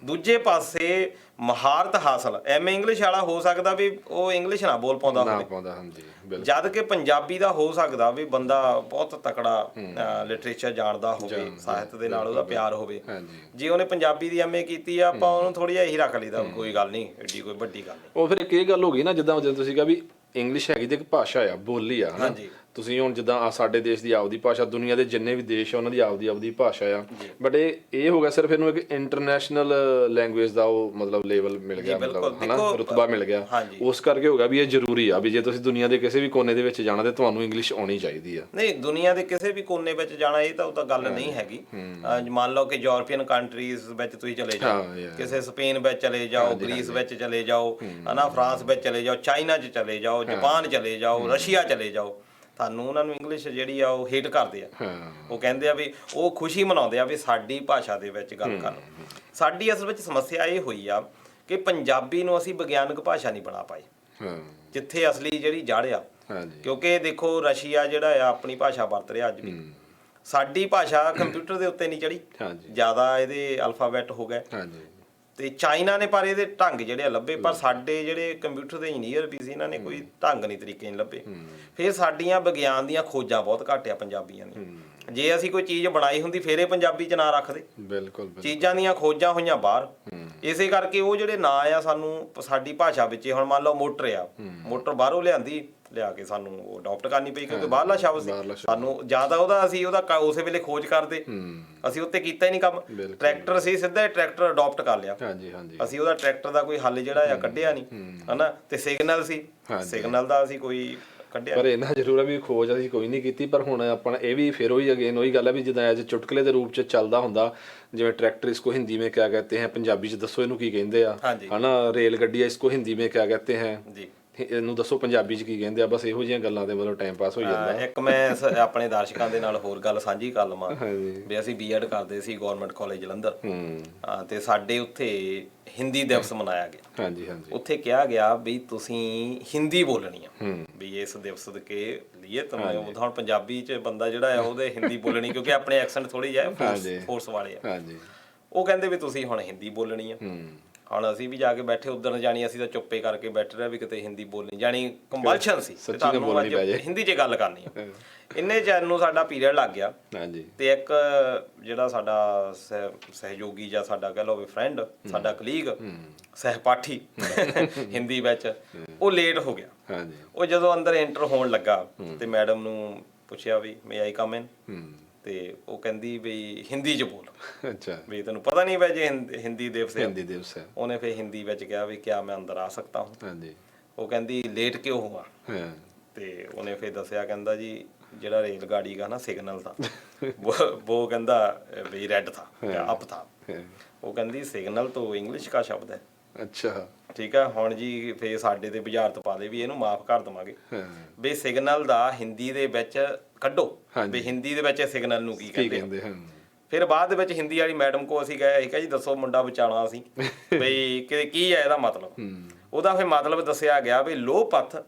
ਦੂਜੇ ਪਾਸੇ ਮਹਾਰਤ ਹਾਸਲ MA ਇੰਗਲਿਸ਼ ਵਾਲਾ ਹੋ ਸਕਦਾ ਵੀ ਉਹ ਇੰਗਲਿਸ਼ ਨਾ ਬੋਲ ਪਾਉਂਦਾ ਹੋਵੇ, ਜਦ ਕਿ ਪੰਜਾਬੀ ਦਾ ਹੋ ਸਕਦਾ ਵੀ ਬੰਦਾ ਬਹੁਤ ਤਕੜਾ ਲਿਟਰੇਚਰ ਜਾਣਦਾ ਹੋਵੇ, ਸਾਹਿਤ ਦੇ ਨਾਲ ਉਹਦਾ ਪਿਆਰ ਹੋਵੇ। ਜੇ ਉਹਨੇ ਪੰਜਾਬੀ ਦੀ MA ਕੀਤੀ ਆ, ਆਪਾਂ ਉਹਨੂੰ ਥੋੜੀ ਜਿਹੀ ਇਹੀ ਰੱਖ ਲਈਦਾ, ਕੋਈ ਗੱਲ ਨਹੀਂ, ਏਡੀ ਕੋਈ ਵੱਡੀ ਗੱਲ ਨਹੀਂ। ਉਹ ਫਿਰ ਇੱਕ ਇਹ ਗੱਲ ਹੋ ਗਈ ਨਾ, ਜਿੱਦਾਂ ਤੁਸੀਂ ਕਿਹਾ ਵੀ ਇੰਗਲਿਸ਼ ਹੈਗੀ ਤੇ ਇੱਕ ਭਾਸ਼ਾ ਆ, ਬੋਲੀ ਆ ਹਨਾ। ਤੁਸੀਂ ਹੁਣ ਜਿੱਦਾਂ ਸਾਡੇ ਦੇਸ਼ ਦੀ ਆਪਦੀ ਭਾਸ਼ਾ, ਦੁਨੀਆ ਦੇ ਜਿੰਨੇ ਵੀ ਦੇਸ਼ ਆ ਉਹਨਾਂ ਦੀ ਆਪਦੀ ਭਾਸ਼ਾ ਆ, ਬਟ ਇਹ ਹੋ ਗਿਆ ਸਿਰਫ ਇਹਨੂੰ ਇੱਕ ਇੰਟਰਨੈਸ਼ਨਲ ਲੈਂਗੁਏਜ ਦਾ ਉਹ ਮਤਲਬ ਲੈਵਲ ਮਿਲ ਗਿਆ, ਮਤਲਬ ਹਨਾ ਰੁਤਬਾ ਮਿਲ ਗਿਆ। ਉਸ ਕਰਕੇ ਹੋ ਗਿਆ ਵੀ ਇਹ ਜ਼ਰੂਰੀ ਆ ਵੀ ਜੇ ਤੁਸੀਂ ਦੁਨੀਆ ਦੇ ਕਿਸੇ ਵੀ ਕੋਨੇ ਦੇ ਵਿੱਚ ਜਾਣਾ ਤੇ ਤੁਹਾਨੂੰ ਇੰਗਲਿਸ਼ ਆਉਣੀ ਚਾਹੀਦੀ ਆ। ਨਹੀਂ, ਦੁਨੀਆ ਦੇ ਕਿਸੇ ਵੀ ਕੋਨੇ ਵਿੱਚ ਜਾਣਾ ਇਹ ਤਾਂ ਉਹ ਤਾਂ ਗੱਲ ਨਹੀਂ ਹੈਗੀ। ਮੰਨ ਲਓ ਕਿ ਯੂਰਪੀਅਨ ਕੰਟਰੀਜ਼ ਵਿੱਚ ਤੁਸੀਂ ਚਲੇ ਜਾਓ, ਕਿਸੇ ਸਪੇਨ ਵਿੱਚ ਚਲੇ ਜਾਓ, ਗ੍ਰੀਸ ਵਿੱਚ ਚਲੇ ਜਾਓ ਹਨਾ, ਫਰਾਂਸ ਵਿੱਚ ਚਲੇ ਜਾਓ, ਚਾਈਨਾ 'ਚ ਚਲੇ ਜਾਓ, ਜਾਪਾਨ ਚਲੇ ਜਾਓ, ਰਸ਼ੀਆ ਚਲੇ ਜਾਓ, ਤੁਹਾਨੂੰ ਉਹਨਾਂ ਨੂੰ ਇੰਗਲਿਸ਼ ਜਿਹੜੀ ਆ ਉਹ ਹੇਟ ਕਰਦੇ ਆ। ਉਹ ਕਹਿੰਦੇ ਆ ਵੀ ਉਹ ਖੁਸ਼ੀ ਮਨਾਉਂਦੇ ਆ ਵੀ ਸਾਡੀ ਭਾਸ਼ਾ ਦੇ ਵਿੱਚ ਗੱਲ ਕਰਨ। ਸਾਡੀ ਅਸਲ ਵਿੱਚ ਸਮੱਸਿਆ ਇਹ ਹੋਈ ਆ ਕਿ ਪੰਜਾਬੀ ਨੂੰ ਅਸੀਂ ਵਿਗਿਆਨਕ ਭਾਸ਼ਾ ਨਹੀਂ ਬਣਾ ਪਾਏ, ਜਿੱਥੇ ਅਸਲੀ ਜਿਹੜੀ ਜੜ ਆ। ਕਿਉਂਕਿ ਦੇਖੋ ਰਸ਼ੀਆ ਜਿਹੜਾ ਆ ਆਪਣੀ ਭਾਸ਼ਾ ਵਰਤ ਰਿਹਾ ਅੱਜ ਵੀ, ਸਾਡੀ ਭਾਸ਼ਾ ਕੰਪਿਊਟਰ ਦੇ ਉੱਤੇ ਨਹੀਂ ਚੜੀ, ਜ਼ਿਆਦਾ ਇਹਦੇ ਅਲਫਾਬੈਟ ਹੋ ਗਏ। ਤੇ ਚਾਈਨਾ ਨੇ ਪਰ ਇਹਦੇ ਢੰਗ ਜਿਹੜੇ ਆ ਲੱਭੇ, ਪਰ ਸਾਡੇ ਜਿਹੜੇ ਕੰਪਿਊਟਰ ਦੇ ਇੰਜੀਨੀਅਰ ਵੀ ਸੀ ਇਹਨਾਂ ਨੇ ਕੋਈ ਢੰਗ ਨਹੀਂ, ਤਰੀਕੇ ਨਹੀਂ ਲੱਭੇ। ਫਿਰ ਸਾਡੀਆਂ ਵਿਗਿਆਨ ਦੀਆਂ ਖੋਜਾਂ ਬਹੁਤ ਘੱਟ ਆ ਪੰਜਾਬੀਆਂ ਨੇ। ਜੇ ਅਸੀਂ ਕੋਈ ਚੀਜ਼ ਬਣਾਈ ਹੁੰਦੀ ਫਿਰ ਇਹ ਪੰਜਾਬੀ 'ਚ ਨਾਂ ਰੱਖਦੇ। ਚੀਜ਼ਾਂ ਦੀਆਂ ਖੋਜਾਂ ਹੋਈਆਂ ਬਾਹਰ, ਇਸੇ ਕਰਕੇ ਉਹ ਜਿਹੜੇ ਨਾਂ ਆ ਸਾਨੂੰ ਸਾਡੀ ਭਾਸ਼ਾ ਵਿੱਚ। ਹੁਣ ਮੰਨ ਲਓ ਮੋਟਰ ਆ, ਮੋਟਰ ਬਾਹਰੋਂ ਲਿਆ ਕੇ ਸਾਨੂੰ ਉਹ ਅਡਾਪਟ ਕਰਨੀ ਪਈ ਕਿਉਂਕਿ ਬਾਹਰਲਾ ਸ਼ਬਦ ਸੀ। ਸਾਨੂੰ ਜ਼ਿਆਦਾ ਉਹਦਾ ਉਸੇ ਵੇਲੇ ਖੋਜ ਕਰਦੇ, ਅਸੀਂ ਉੱਤੇ ਕੀਤਾ ਹੀ ਨਹੀਂ ਕੰਮ। ਟਰੈਕਟਰ ਸੀ, ਸਿੱਧਾ ਟਰੈਕਟਰ ਅਡਾਪਟ ਕਰ ਲਿਆ ਅਸੀਂ, ਉਹਦਾ ਟਰੈਕਟਰ ਦਾ ਕੋਈ ਹੱਲ ਜਿਹੜਾ ਆ ਕੱਢਿਆ ਨਹੀਂ ਹਨਾ। ਤੇ ਸਿਗਨਲ ਸੀ, ਸਿਗਨਲ ਦਾ ਅਸੀਂ ਕੋਈ ਕੱਢਿਆ। ਪਰ ਇਹਨਾਂ ਜ਼ਰੂਰ ਹੈ ਵੀ ਖੋਜ ਅਸੀਂ ਕੋਈ ਨਹੀਂ ਕੀਤੀ। ਪਰ ਹੁਣ ਆਪਣਾ ਇਹ ਵੀ ਫਿਰ ਉਹੀ ਅਗੇਨ ਉਹੀ ਗੱਲ ਹੈ ਵੀ ਜਿੱਦਾਂ ਐਜ ਚੁਟਕਲੇ ਦੇ ਰੂਪ 'ਚ ਚੱਲਦਾ ਹੁੰਦਾ, ਜਿਵੇਂ ਟਰੈਕਟਰ ਇਸਕੋ ਹਿੰਦੀ में क्या कहते हैं, ਪੰਜਾਬੀ 'ਚ ਦੱਸੋ ਇਹਨੂੰ ਕੀ ਕਹਿੰਦੇ ਆ ਹਨਾ। ਰੇਲ ਗੱਡੀ ਇਸਕੋ ਹਿੰਦੀ में क्या कहते हैं, ਇਹਨੂੰ ਦੱਸੋ ਪੰਜਾਬੀ 'ਚ ਕੀ ਕਹਿੰਦੇ ਆ। ਬਸ ਇਹੋ ਜਿਹੀਆਂ ਗੱਲਾਂ ਦੇ ਮਤਲਬ ਟਾਈਮ ਪਾਸ ਹੋ ਜਾਂਦਾ। ਇੱਕ ਮੈਂ ਆਪਣੇ ਦਰਸ਼ਕਾਂ ਦੇ ਨਾਲ ਹੋਰ ਗੱਲ ਸਾਂਝੀ ਕਰ ਲਵਾਂ ਵੀ ਅਸੀਂ B.Ed ਕਰਦੇ ਸੀ ਗਵਰਨਮੈਂਟ ਕਾਲਜ ਜਲੰਧਰ, ਤੇ ਸਾਡੇ ਉੱਥੇ ਹਿੰਦੀ ਦਿਵਸ ਮਨਾਇਆ ਗਿਆ। ਉੱਥੇ ਕਿਹਾ ਗਿਆ ਵੀ ਤੁਸੀਂ ਹਿੰਦੀ ਬੋਲਣੀ ਆ, ਵੀ ਇਸ ਦਿਵਸ ਕੇ ਲਈ ਤੁਹਾਨੂੰ ਹੁਣ ਪੰਜਾਬੀ 'ਚ ਬੰਦਾ ਜਿਹੜਾ ਆ ਉਹਦੇ ਹਿੰਦੀ ਬੋਲਣੀ, ਕਿਉਂਕਿ ਆਪਣੇ ਐਕਸੈਂਟ ਥੋੜੀ ਜਿਹੀ ਫੋਰਸ ਵਾਲੇ ਆ। ਉਹ ਕਹਿੰਦੇ ਵੀ ਤੁਸੀਂ ਹੁਣ ਹਿੰਦੀ ਬੋਲਣੀ ਆ। ਹੁਣ ਅਸੀਂ ਵੀ ਜਾ ਕੇ ਬੈਠੇ ਉਧਰ ਜਾਣੀ ਅਸੀਂ ਤਾਂ ਚੁੱਪੇ ਕਰਕੇ ਬੈਠ ਰਹੇ ਵੀ ਕਿਤੇ ਹਿੰਦੀ ਬੋਲਣੀ ਜਾਣੀ ਕੰਪਲਸ਼ਨ ਸੀ ਤੇ ਤੁਹਾਨੂੰ ਅੱਜ ਹਿੰਦੀ 'ਚ ਗੱਲ ਕਰਨੀ ਆ। ਇੰਨੇ ਚਿਰ ਨੂੰ ਸਾਡਾ ਪੀਰੀਅਡ ਲੱਗ ਗਿਆ ਹਾਂਜੀ ਤੇ ਇੱਕ ਜਿਹੜਾ ਸਾਡਾ ਸਹਿਯੋਗੀ ਜਾਂ ਸਾਡਾ ਕਹਿ ਲਓ ਵੀ ਫਰੈਂਡ ਸਾਡਾ ਕਲੀਗ ਸਹਿਪਾਠੀ ਹਿੰਦੀ ਵਿੱਚ ਉਹ ਲੇਟ ਹੋ ਗਿਆ। ਹਾਂਜੀ ਉਹ ਜਦੋਂ ਅੰਦਰ ਐਂਟਰ ਹੋਣ ਲੱਗਾ ਤੇ ਮੈਡਮ ਨੂੰ ਪੁੱਛਿਆ ਵੀ ਮੇ ਆਈ ਕਮ ਇਨ ਤੇ ਉਹ ਕਹਿੰਦੀ ਵੀ ਹਿੰਦੀ 'ਚ ਬੋਲ ਅੱਛਾ ਵੀ ਤੈਨੂੰ ਪਤਾ ਨਹੀਂ ਵੈਸੇ ਹਿੰਦੀ ਦਿਵਸ ਹੈ। ਹਿੰਦੀ ਦਿਵਸ ਹੈ। ਉਹਨੇ ਫਿਰ ਹਿੰਦੀ ਵਿੱਚ ਕਿਹਾ ਵੀ ਕਿਆ ਮੈਂ ਅੰਦਰ ਆ ਸਕਤਾ ਹੂੰ। ਹਾਂਜੀ ਉਹ ਕਹਿੰਦੀ ਲੇਟ ਕਿਉਂ ਹੁਆ ਹਾਂ ਤੇ ਉਹਨੇ ਫਿਰ ਦੱਸਿਆ ਕਹਿੰਦਾ ਜੀ ਜਿਹੜਾ ਰੇਲ गाड़ी का ना सिग्नल था वो कहता भी रेड था या अप था। ਉਹ ਕਹਿੰਦੀ ਸਿਗਨਲ ਤੋਂ ਇੰਗਲਿਸ਼ ਦਾ ਸ਼ਬਦ ਹੈ। ਅੱਛਾ ਠੀਕ ਹੈ ਹੁਣ ਜੀ ਫੇਰ ਸਾਡੇ ਤੇ ਬੁਝਾਰਤ ਪਾ ਦੇ ਵੀ ਇਹਨੂੰ ਮਾਫ ਕਰ ਦਵਾਂਗੇ ਵੀ ਸਿਗਨਲ ਦਾ ਹਿੰਦੀ ਦੇ ਵਿੱਚ ਕੱਢੋ ਵੀ ਹਿੰਦੀ ਦੇ ਵਿੱਚ ਸਿਗਨਲ ਨੂੰ ਕੀ ਕਹਿੰਦੇ ਹਨ। ਫਿਰ ਬਾਅਦ ਦੇ ਵਿੱਚ ਹਿੰਦੀ ਵਾਲੀ ਮੈਡਮ ਕੋ ਅਸੀਂ ਗਏ ਅਸੀਂ ਕਿਹਾ ਜੀ ਦੱਸੋ ਮੁੰਡਾ ਬਚਾਣਾ ਅਸੀਂ ਬਈ ਕੀ ਹੈ ਇਹਦਾ ਮਤਲਬ। ਉਹਦਾ ਫਿਰ ਮਤਲਬ ਦੱਸਿਆ ਗਿਆ ਵੀ ਲੋਹ ਪੱਥ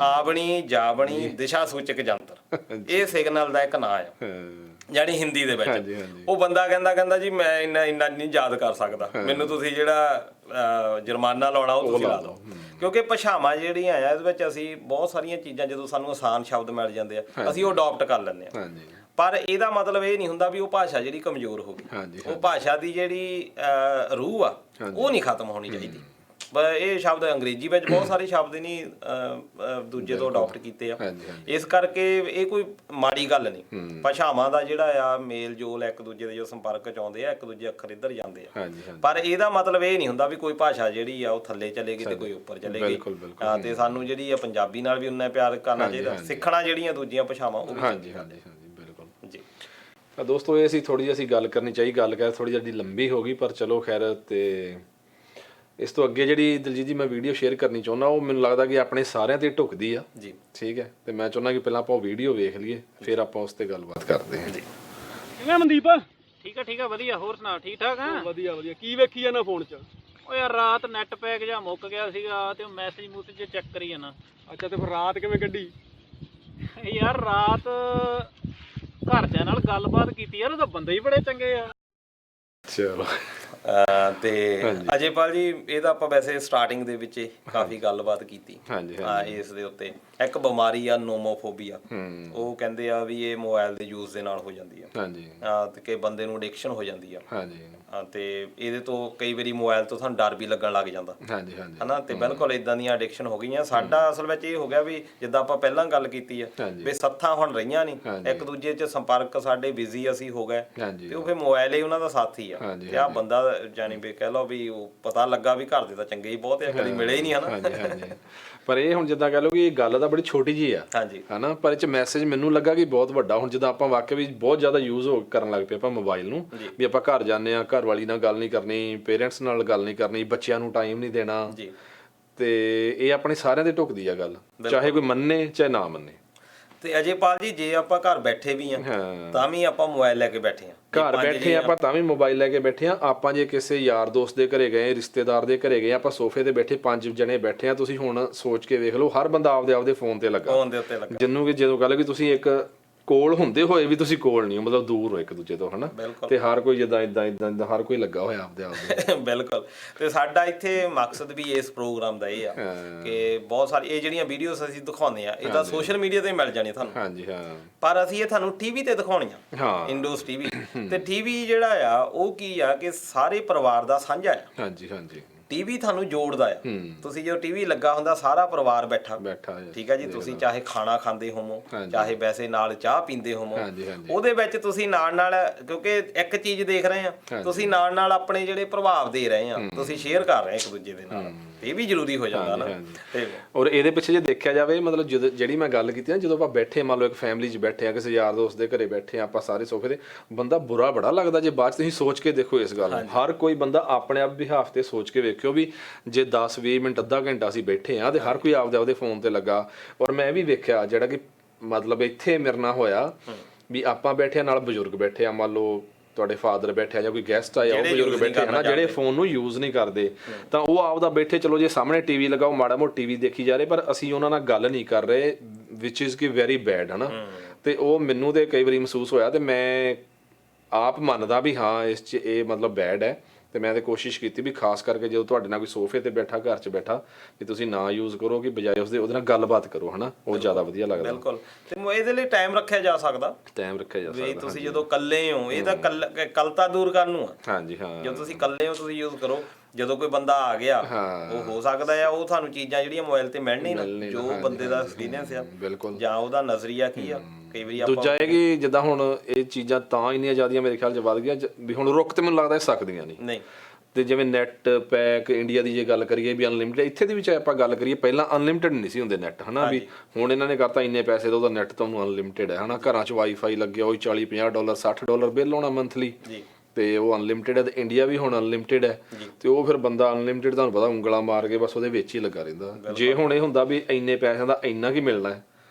ਆਵਣੀ ਜਾਵਣੀ ਦਿਸ਼ਾ ਸੂਚਕ ਜੰਤਰ ਇਹ ਸਿਗਨਲ ਦਾ ਇੱਕ ਨਾਂ ਆ ਜਾਨੀ ਹਿੰਦੀ ਦੇ ਵਿੱਚ। ਉਹ ਬੰਦਾ ਕਹਿੰਦਾ ਜੀ ਮੈਂ ਇੰਨਾ ਨਹੀਂ ਯਾਦ ਕਰ ਸਕਦਾ ਮੈਨੂੰ ਤੁਸੀਂ ਜਿਹੜਾ ਜੁਰਮਾਨਾ ਲਾਉਣਾ ਉਹ ਤੁਸੀਂ ਲਾ ਲਓ ਕਿਉਂਕਿ ਭਾਸ਼ਾਵਾਂ ਜਿਹੜੀਆਂ ਆ ਇਹਦੇ ਵਿੱਚ ਅਸੀਂ ਬਹੁਤ ਸਾਰੀਆਂ ਚੀਜ਼ਾਂ ਜਦੋਂ ਸਾਨੂੰ ਆਸਾਨ ਸ਼ਬਦ ਮਿਲ ਜਾਂਦੇ ਆ ਅਸੀਂ ਉਹ ਅਡਾਪਟ ਕਰ ਲੈਂਦੇ ਆ। ਪਰ ਇਹਦਾ ਮਤਲਬ ਇਹ ਨਹੀਂ ਹੁੰਦਾ ਵੀ ਉਹ ਭਾਸ਼ਾ ਜਿਹੜੀ ਕਮਜ਼ੋਰ ਹੋ ਗਈ। ਉਹ ਭਾਸ਼ਾ ਦੀ ਜਿਹੜੀ ਰੂਹ ਆ ਉਹ ਨਹੀਂ ਖਤਮ ਹੋਣੀ ਚਾਹੀਦੀ। ਇਹ ਸ਼ਬਦ ਅੰਗਰੇਜ਼ੀ ਵਿੱਚ ਬਹੁਤ ਸਾਰੇ ਸ਼ਬਦ ਨਹੀਂ ਦੂਜੇ ਤੋਂ ਅਡਾਪਟ ਕੀਤੇ ਆ ਇਸ ਕਰਕੇ ਇਹ ਕੋਈ ਮਾੜੀ ਗੱਲ ਨਹੀਂ। ਭਾਸ਼ਾਵਾਂ ਦਾ ਜਿਹੜਾ ਆ ਮੇਲ ਜੋਲ ਇੱਕ ਦੂਜੇ ਦੇ ਜੋ ਸੰਪਰਕ ਚ ਆਉਂਦੇ ਆ ਇੱਕ ਦੂਜੇ ਅੱਖਰ ਇੱਧਰ ਜਾਂਦੇ ਆ ਪਰ ਇਹਦਾ ਮਤਲਬ ਇਹ ਨਹੀਂ ਹੁੰਦਾ ਵੀ ਕੋਈ ਭਾਸ਼ਾ ਜਿਹੜੀ ਆ ਉਹ ਥੱਲੇ ਚਲੇਗੀ ਤੇ ਕੋਈ ਉੱਪਰ ਚਲੇਗੀ। ਤੇ ਸਾਨੂੰ ਜਿਹੜੀ ਆ ਪੰਜਾਬੀ ਨਾਲ ਵੀ ਉਨਾ ਪਿਆਰ ਕਰਨਾ ਚਾਹੀਦਾ ਸਿੱਖਣਾ ਜਿਹੜੀਆਂ ਦੂਜੀਆਂ ਭਾਸ਼ਾਵਾਂ ਉਹ ਵੀ ਬਿਲਕੁਲ ਜੀ। ਤਾਂ ਦੋਸਤੋ ਇਹ ਸੀ ਥੋੜੀ ਜਿਹੀ ਅਸੀਂ ਗੱਲ ਕਰਨੀ ਚਾਹੀ ਗੱਲ ਕਰ ਥੋੜੀ ਜਿਹੀ ਲੰਬੀ ਹੋ ਗਈ ਪਰ ਚਲੋ ਖੈਰ। ਤੇ ਇਸ ਤੋਂ ਅੱਗੇ ਜਿਹੜੀ ਦਲਜੀਤ ਜੀ ਮੈਂ ਵੀਡੀਓ ਸ਼ੇਅਰ ਕਰਨੀ ਚਾਹੁੰਦਾ ਉਹ ਮੈਨੂੰ ਲੱਗਦਾ ਕਿ ਆਪਣੇ ਸਾਰਿਆਂ ਤੇ ਢੁਕਦੀ ਆ ਜੀ। ਠੀਕ ਹੈ ਤੇ ਮੈਂ ਚਾਹੁੰਦਾ ਕਿ ਪਹਿਲਾਂ ਆਪਾਂ ਉਹ ਵੀਡੀਓ ਵੇਖ ਲਈਏ ਫਿਰ ਆਪਾਂ ਉਸ ਤੇ ਗੱਲਬਾਤ ਕਰਦੇ ਹਾਂ ਜੀ। ਕਿਵੇਂ ਮਨਦੀਪ? ਠੀਕ ਆ ਵਧੀਆ। ਹੋਰ ਸੁਣਾ ਠੀਕ ਠਾਕ ਆ? ਵਧੀਆ ਕੀ ਵੇਖੀ ਜਾਂਦਾ ਫੋਨ 'ਚ? ਓ ਯਾਰ ਰਾਤ ਨੈਟ ਪੈਕ ਜਾਂ ਮੁੱਕ ਗਿਆ ਸੀਗਾ ਤੇ ਮੈਸੇਜ ਮੂਸੇਜ ਚੈੱਕ ਕਰੀ ਜਾਣਾ। ਅੱਛਾ ਤੇ ਫਿਰ ਰਾਤ ਕਿਵੇਂ ਕੱਢੀ? ਯਾਰ ਰਾਤ ਘਰਦਿਆਂ ਨਾਲ ਗੱਲਬਾਤ ਕੀਤੀ ਯਾਰ ਉਹ ਤਾਂ ਬੰਦੇ ਹੀ ਬੜੇ ਚੰਗੇ ਆ। ਚਲੋ ਤੇ ਅਜੇਪਾਲ ਜੀ ਇਹਦਾ ਆਪਾਂ ਵੈਸੇ ਸਟਾਰਟਿੰਗ ਦੇ ਵਿੱਚ ਕਾਫੀ ਗੱਲਬਾਤ ਕੀਤੀ ਇਸ ਦੇ ਉੱਤੇ। ਇੱਕ ਬਿਮਾਰੀ ਆ ਨੋਮੋਫੋਬੀਆ ਉਹ ਕਹਿੰਦੇ ਆ ਵੀ ਇਹ ਮੋਬਾਈਲ ਦੇ ਯੂਜ਼ ਦੇ ਨਾਲ ਹੋ ਜਾਂਦੀ ਆ ਤੇ ਕਿ ਬੰਦੇ ਨੂੰ ਐਡਿਕਸ਼ਨ ਹੋ ਜਾਂਦੀ ਆ ਤੇ ਇਹਦੇ ਤੋਂ ਕਈ ਵਾਰੀ ਮੋਬਾਈਲ ਤੋਂ ਸਾਨੂੰ ਡਰ ਵੀ ਲੱਗਣ ਲੱਗ ਜਾਂਦਾ ਹਨਾ ਤੇ ਬਿਲਕੁਲ ਇਦਾਂ ਦੀਆਂ ਐਡਿਕਸ਼ਨ ਹੋ ਗਈਆਂ। ਸਾਡਾ ਅਸਲ ਵਿੱਚ ਇਹ ਹੋ ਗਿਆ ਵੀ ਜਿੱਦਾਂ ਆਪਾਂ ਪਹਿਲਾਂ ਗੱਲ ਕੀਤੀ ਆ ਵੀ ਸੱਥਾਂ ਹੁਣ ਰਹੀਆਂ ਨਹੀਂ ਇੱਕ ਦੂਜੇ 'ਚ ਸੰਪਰਕ ਸਾਡੇ ਬਿਜ਼ੀ ਅਸੀਂ ਹੋ ਗਏ ਤੇ ਉਹ ਫਿਰ ਮੋਬਾਈਲ ਹੀ ਉਹਨਾਂ ਦਾ ਸਾਥੀ ਆ ਤੇ ਆਹ ਬੰਦਾ ਜਾਨੀ ਵੀ ਕਹਿ ਲਓ ਵੀ ਉਹ ਪਤਾ ਲੱਗਾ ਵੀ ਘਰ ਦੇ ਤਾਂ ਚੰਗੇ ਹੀ ਬਹੁਤ ਆ ਕਦੀ ਮਿਲੇ ਹੀ ਨਹੀਂ ਹਨਾ। ਪਰ ਇਹ ਹੁਣ ਜਿੱਦਾਂ ਕਹਿ ਲਓ ਕਿ ਇਹ ਗੱਲ ਤਾਂ ਬੜੀ ਛੋਟੀ ਜੀ ਆ ਹਨਾ ਪਰ ਇਹ 'ਚ ਮੈਸੇਜ ਮੈਨੂੰ ਲੱਗਾ ਕਿ ਬਹੁਤ ਵੱਡਾ। ਹੁਣ ਜਿੱਦਾਂ ਆਪਾਂ ਵਾਕਿਆ ਵੀ ਬਹੁਤ ਜ਼ਿਆਦਾ ਯੂਜ਼ ਕਰਨ ਲੱਗ ਪਏ ਆਪਾਂ ਮੋਬਾਈਲ ਨੂੰ ਵੀ ਆਪਾਂ ਘਰ ਜਾਂਦੇ ਆ ਘਰ ਵਾਲੀ ਨਾਲ ਗੱਲ ਨਹੀਂ ਕਰਨੀ ਪੇਰੈਂਟਸ ਨਾਲ ਗੱਲ ਨਹੀਂ ਕਰਨੀ ਬੱਚਿਆਂ ਨੂੰ ਟਾਈਮ ਨਹੀਂ ਦੇਣਾ ਤੇ ਇਹ ਆਪਣੇ ਸਾਰਿਆਂ ਦੇ ਢੁਕਦੀ ਆ ਗੱਲ ਚਾਹੇ ਕੋਈ ਮੰਨੇ ਚਾਹੇ ਨਾ ਮੰਨੇ। ਤੇ ਅਜੇਪਾਲ ਜੀ ਜੇ ਆਪਾਂ ਘਰ ਬੈਠੇ ਵੀ ਆ ਤਾਂ ਵੀ ਆਪਾਂ ਮੋਬਾਈਲ ਲੈ ਕੇ ਬੈਠੇ ਆ ਘਰ ਬੈਠੇ ਆਪਾਂ ਤਾਂ ਵੀ ਮੋਬਾਈਲ ਲੈ ਕੇ ਬੈਠੇ ਆ। ਆਪਾਂ ਜੇ ਕਿਸੇ ਯਾਰ ਦੋਸਤ ਦੇ ਘਰੇ ਗਏ ਰਿਸ਼ਤੇਦਾਰ ਦੇ ਘਰੇ ਗਏ ਆਪਾਂ ਸੋਫੇ ਤੇ ਬੈਠੇ 5 ਜਣੇ ਬੈਠੇ ਆ। ਤੁਸੀਂ ਹੁਣ ਸੋਚ ਕੇ ਵੇਖ ਲਓ ਹਰ ਬੰਦਾ ਆਪਦੇ ਫੋਨ ਤੇ ਲੱਗਾ ਜਿਹਨੂੰ ਕਿ ਜਦੋਂ ਗੱਲ ਕਿ ਤੁਸੀਂ ਇੱਕ ਕੋਲ ਹੁੰਦੇ ਹੋਏ ਵੀ ਤੁਸੀਂ ਕੋਲ ਨਹੀਂ ਮਤਲਬ ਦੂਰ ਹੋ ਇੱਕ ਦੂਜੇ ਤੋਂ ਹਨਾ ਤੇ ਹਰ ਕੋਈ ਜਿੱਦਾਂ ਇਦਾਂ ਹਰ ਕੋਈ ਲੱਗਾ ਹੋਇਆ ਆਪਦੇ ਬਿਲਕੁਲ। ਤੇ ਸਾਡਾ ਇੱਥੇ ਮਕਸਦ ਵੀ ਇਸ ਪ੍ਰੋਗਰਾਮ ਦਾ ਇਹ ਆ ਕਿ ਬਹੁਤ ਸਾਰੀ ਇਹ ਜਿਹੜੀਆਂ ਵੀਡੀਓਜ਼ ਅਸੀਂ ਦਿਖਾਉਂਦੇ ਆ ਇਹ ਤਾਂ ਸੋਸ਼ਲ ਮੀਡੀਆ ਤੇ ਮਿਲ ਜਾਣੀ ਤੁਹਾਨੂੰ ਪਰ ਅਸੀਂ ਇਹ ਤੁਹਾਨੂੰ ਟੀਵੀ ਤੇ ਦਿਖਾਉਣੀਆਂ ਇੰਡੋਸ ਟੀਵੀ ਤੇ ਟੀਵੀ ਜਿਹੜਾ ਆ ਉਹ ਕੀ ਆ ਕਿ ਸਾਰੇ ਪਰਿਵਾਰ ਦਾ ਸਾਂਝਾ ਆ। ਟੀਵੀ ਤੁਹਾਨੂੰ ਜੋੜਦਾ ਆ। ਤੁਸੀਂ ਜਦੋਂ ਟੀਵੀ ਲੱਗਾ ਹੁੰਦਾ ਸਾਰਾ ਪਰਿਵਾਰ ਬੈਠਾ ਠੀਕ ਹੈ ਜੀ। ਤੁਸੀਂ ਚਾਹੇ ਖਾਣਾ ਖਾਂਦੇ ਹੋਵੋ ਚਾਹੇ ਵੈਸੇ ਨਾਲ ਚਾਹ ਪੀਂਦੇ ਹੋਵੋ ਉਹਦੇ ਵਿੱਚ ਤੁਸੀਂ ਨਾਲ ਕਿਉਂਕਿ ਇੱਕ ਚੀਜ਼ ਦੇਖ ਰਹੇ ਆ ਤੁਸੀਂ ਨਾਲ ਆਪਣੇ ਜਿਹੜੇ ਪ੍ਰਭਾਵ ਦੇ ਰਹੇ ਆ ਤੁਸੀਂ ਸ਼ੇਅਰ ਕਰ ਰਹੇ ਇੱਕ ਦੂਜੇ ਦੇ ਨਾਲ ਇਹ ਵੀ ਜ਼ਰੂਰੀ ਹੋ ਜਾਂਦਾ ਨਾ। ਤੇ ਔਰ ਇਹਦੇ ਪਿੱਛੇ ਜੇ ਦੇਖਿਆ ਜਾਵੇ ਮਤਲਬ ਜਿਹੜੀ ਮੈਂ ਗੱਲ ਕੀਤੀ ਨਾ ਜਦੋਂ ਆਪਾਂ ਬੈਠੇ ਮੰਨ ਲਓ ਇੱਕ ਫੈਮਿਲੀ 'ਚ ਬੈਠੇ ਆ ਕਿਸੇ ਯਾਰ ਦੋਸਤ ਦੇ ਘਰੇ ਬੈਠੇ ਆ ਆਪਾਂ ਸਾਰੇ ਸੋਫੇ ਤੇ ਬੰਦਾ ਬੁਰਾ ਬੜਾ ਲੱਗਦਾ ਜੇ ਬਾਅਦ 'ਚ ਤੁਸੀਂ ਸੋਚ ਕੇ ਦੇਖੋ ਇਸ ਗੱਲ ਨੂੰ। ਹਰ ਕੋਈ ਬੰਦਾ ਆਪਣੇ ਆਪ ਬਿਹਾਫ ਤੇ ਸੋਚ ਕੇ ਵੇਖਿਓ ਵੀ ਜੇ 10-20 ਮਿੰਟ ਅੱਧਾ ਘੰਟਾ ਅਸੀਂ ਬੈਠੇ ਆ ਤੇ ਹਰ ਕੋਈ ਆਪਦੇ ਫੋਨ ਤੇ ਲੱਗਾ। ਔਰ ਮੈਂ ਵੀ ਵੇਖਿਆ ਜਿਹੜਾ ਕਿ ਮਤਲਬ ਇੱਥੇ ਮੇਰੇ ਨਾਲ ਹੋਇਆ ਵੀ ਆਪਾਂ ਬੈਠੇ ਨਾਲ ਬਜ਼ੁਰਗ ਬੈਠੇ ਆ ਮੰਨ ਲਓ ਤੁਹਾਡੇ ਫਾਦਰ ਬੈਠੇ ਆ ਜਾਂ ਕੋਈ ਗੈਸਟ ਆਇਆ ਉਹ ਬਜ਼ੁਰਗ ਬੈਠੇ ਹਨਾ ਜਿਹੜੇ ਫੋਨ ਨੂੰ ਯੂਜ਼ ਨਹੀਂ ਕਰਦੇ ਤਾਂ ਉਹ ਆਪਦਾ ਬੈਠੇ ਚਲੋ ਜੇ ਸਾਹਮਣੇ ਟੀਵੀ ਲਗਾਓ ਮਾੜਾ ਮੋਟਾ ਟੀਵੀ ਦੇਖੀ ਜਾ ਰਹੇ ਪਰ ਅਸੀਂ ਉਹਨਾਂ ਨਾਲ ਗੱਲ ਨਹੀਂ ਕਰ ਰਹੇ ਵਿਚ ਇਜ਼ ਕਿ ਵੈਰੀ ਬੈਡ ਹਨਾ। ਤੇ ਉਹ ਮੈਨੂੰ ਤੇ ਕਈ ਵਾਰੀ ਮਹਿਸੂਸ ਹੋਇਆ ਤੇ ਮੈਂ ਆਪ ਮੰਨਦਾ ਵੀ ਹਾਂ ਇਸ 'ਚ ਇਹ ਮਤਲਬ ਬੈਡ ਹੈ ਤੇ ਮੈਂ ਤੇ ਕੋਸ਼ਿਸ਼ ਕੀਤੀ ਵੀ ਖਾਸ ਕਰਕੇ ਜਦੋਂ ਤੁਹਾਡੇ ਨਾਲ ਕੋਈ ਸੋਫੇ ਤੇ ਬੈਠਾ ਘਰ 'ਚ ਬੈਠਾ ਵੀ ਤੁਸੀਂ ਨਾ ਯੂਜ਼ ਕਰੋ ਕਿ ਬਜਾਏ ਉਹਦੇ ਨਾਲ ਗੱਲਬਾਤ ਕਰੋ ਹਨਾ, ਉਹ ਜ਼ਿਆਦਾ ਵਧੀਆ ਲੱਗਦਾ। ਬਿਲਕੁਲ। ਤੇ ਇਹਦੇ ਲਈ ਟਾਈਮ ਰੱਖਿਆ ਜਾ ਸਕਦਾ, ਟਾਈਮ ਰੱਖਿਆ ਜਾ ਸਕਦਾ ਵੀ ਤੁਸੀਂ ਜਦੋਂ ਇਕੱਲੇ ਹੋ, ਇਹ ਤਾਂ ਕਲਤਾ ਦੂਰ ਕਰਨ ਨੂੰ ਆ। ਹਾਂਜੀ ਹਾਂ, ਜਦੋਂ ਤੁਸੀਂ ਇਕੱਲੇ ਹੋ ਤੁਸੀਂ ਯੂਜ਼ ਕਰੋ, ਜਦੋਂ ਕੋਈ ਬੰਦਾ ਆ ਗਿਆ ਉਹ ਹੋ ਸਕਦਾ ਆ ਉਹ ਤੁਹਾਨੂੰ ਚੀਜ਼ਾਂ ਜਿਹੜੀਆਂ ਮੋਬਾਈਲ ਤੇ ਮਿਲਣੀ ਨਾ, ਜੋ ਬੰਦੇ ਦਾ ਐਕਸਪੀਰੀਅੰਸ ਆ ਬਿਲਕੁਲ, ਜਾਂ ਉਹਦਾ ਨਜ਼ਰੀਆ ਕੀ ਆ। ਕਈ ਵਾਰੀ ਆਪਾਂ ਦੂਜਾ ਇਹ ਕਿ ਜਿੱਦਾਂ ਹੁਣ ਇਹ ਚੀਜ਼ਾਂ ਤਾਂ ਇੰਨੀਆਂ ਜ਼ਿਆਦੀਆਂ ਮੇਰੇ ਖਿਆਲ 'ਚ ਵੱਧ ਗਈਆਂ ਵੀ ਹੁਣ ਰੁਕ ਤੇ ਮੈਨੂੰ ਲੱਗਦਾ ਇਹ ਸਕਦੀਆਂ ਨਹੀਂ। ਤੇ ਜਿਵੇਂ ਨੈਟ ਪੈਕ ਇੰਡੀਆ ਦੀ ਜੇ ਗੱਲ ਕਰੀਏ ਵੀ ਅਨਲਿਮਿਟਡ, ਇੱਥੇ ਦੀ ਵੀ ਚਾਹੇ ਆਪਾਂ ਗੱਲ ਕਰੀਏ ਪਹਿਲਾਂ ਅਨਲਿਮਿਟਡ ਨਹੀਂ ਸੀ ਹੁੰਦੇ ਨੈਟ ਹਨਾ, ਵੀ ਹੁਣ ਇਹਨਾਂ ਨੇ ਕਰਤਾ ਇੰਨੇ ਪੈਸੇ ਦਾ ਉਹਦਾ ਨੈਟ ਤੁਹਾਨੂੰ ਅਨਲਿਮਿਟਡ ਹੈ ਹਨਾ। ਘਰਾਂ 'ਚ ਵਾਈਫਾਈ ਲੱਗਿਆ ਉਹ $40-50 $60 ਬਿੱਲ ਆਉਣਾ ਮੰਥਲੀ, ਤੇ ਉਹ ਅਨਲਿਮਿਟਡ ਹੈ। ਤੇ ਇੰਡੀਆ ਵੀ ਹੁਣ ਅਨਲਿਮਿਟਡ ਹੈ, ਤੇ ਉਹ ਫਿਰ ਬੰਦਾ ਅਨਲਿਮਿਟਡ ਤੁਹਾਨੂੰ ਪਤਾ ਉਂਗਲਾਂ ਮਾਰ ਕੇ ਬਸ ਉਹਦੇ ਵਿੱਚ ਹੀ ਲੱਗਾ ਰਹਿੰਦਾ। ਜੇ ਹੁਣ ਇਹ ਹੁੰਦਾ ਵੀ ਇੰਨੇ ਪੈਸਿਆਂ ਦਾ ਇੰਨਾ ਕੀ ਮਿਲਣਾ ਹੈ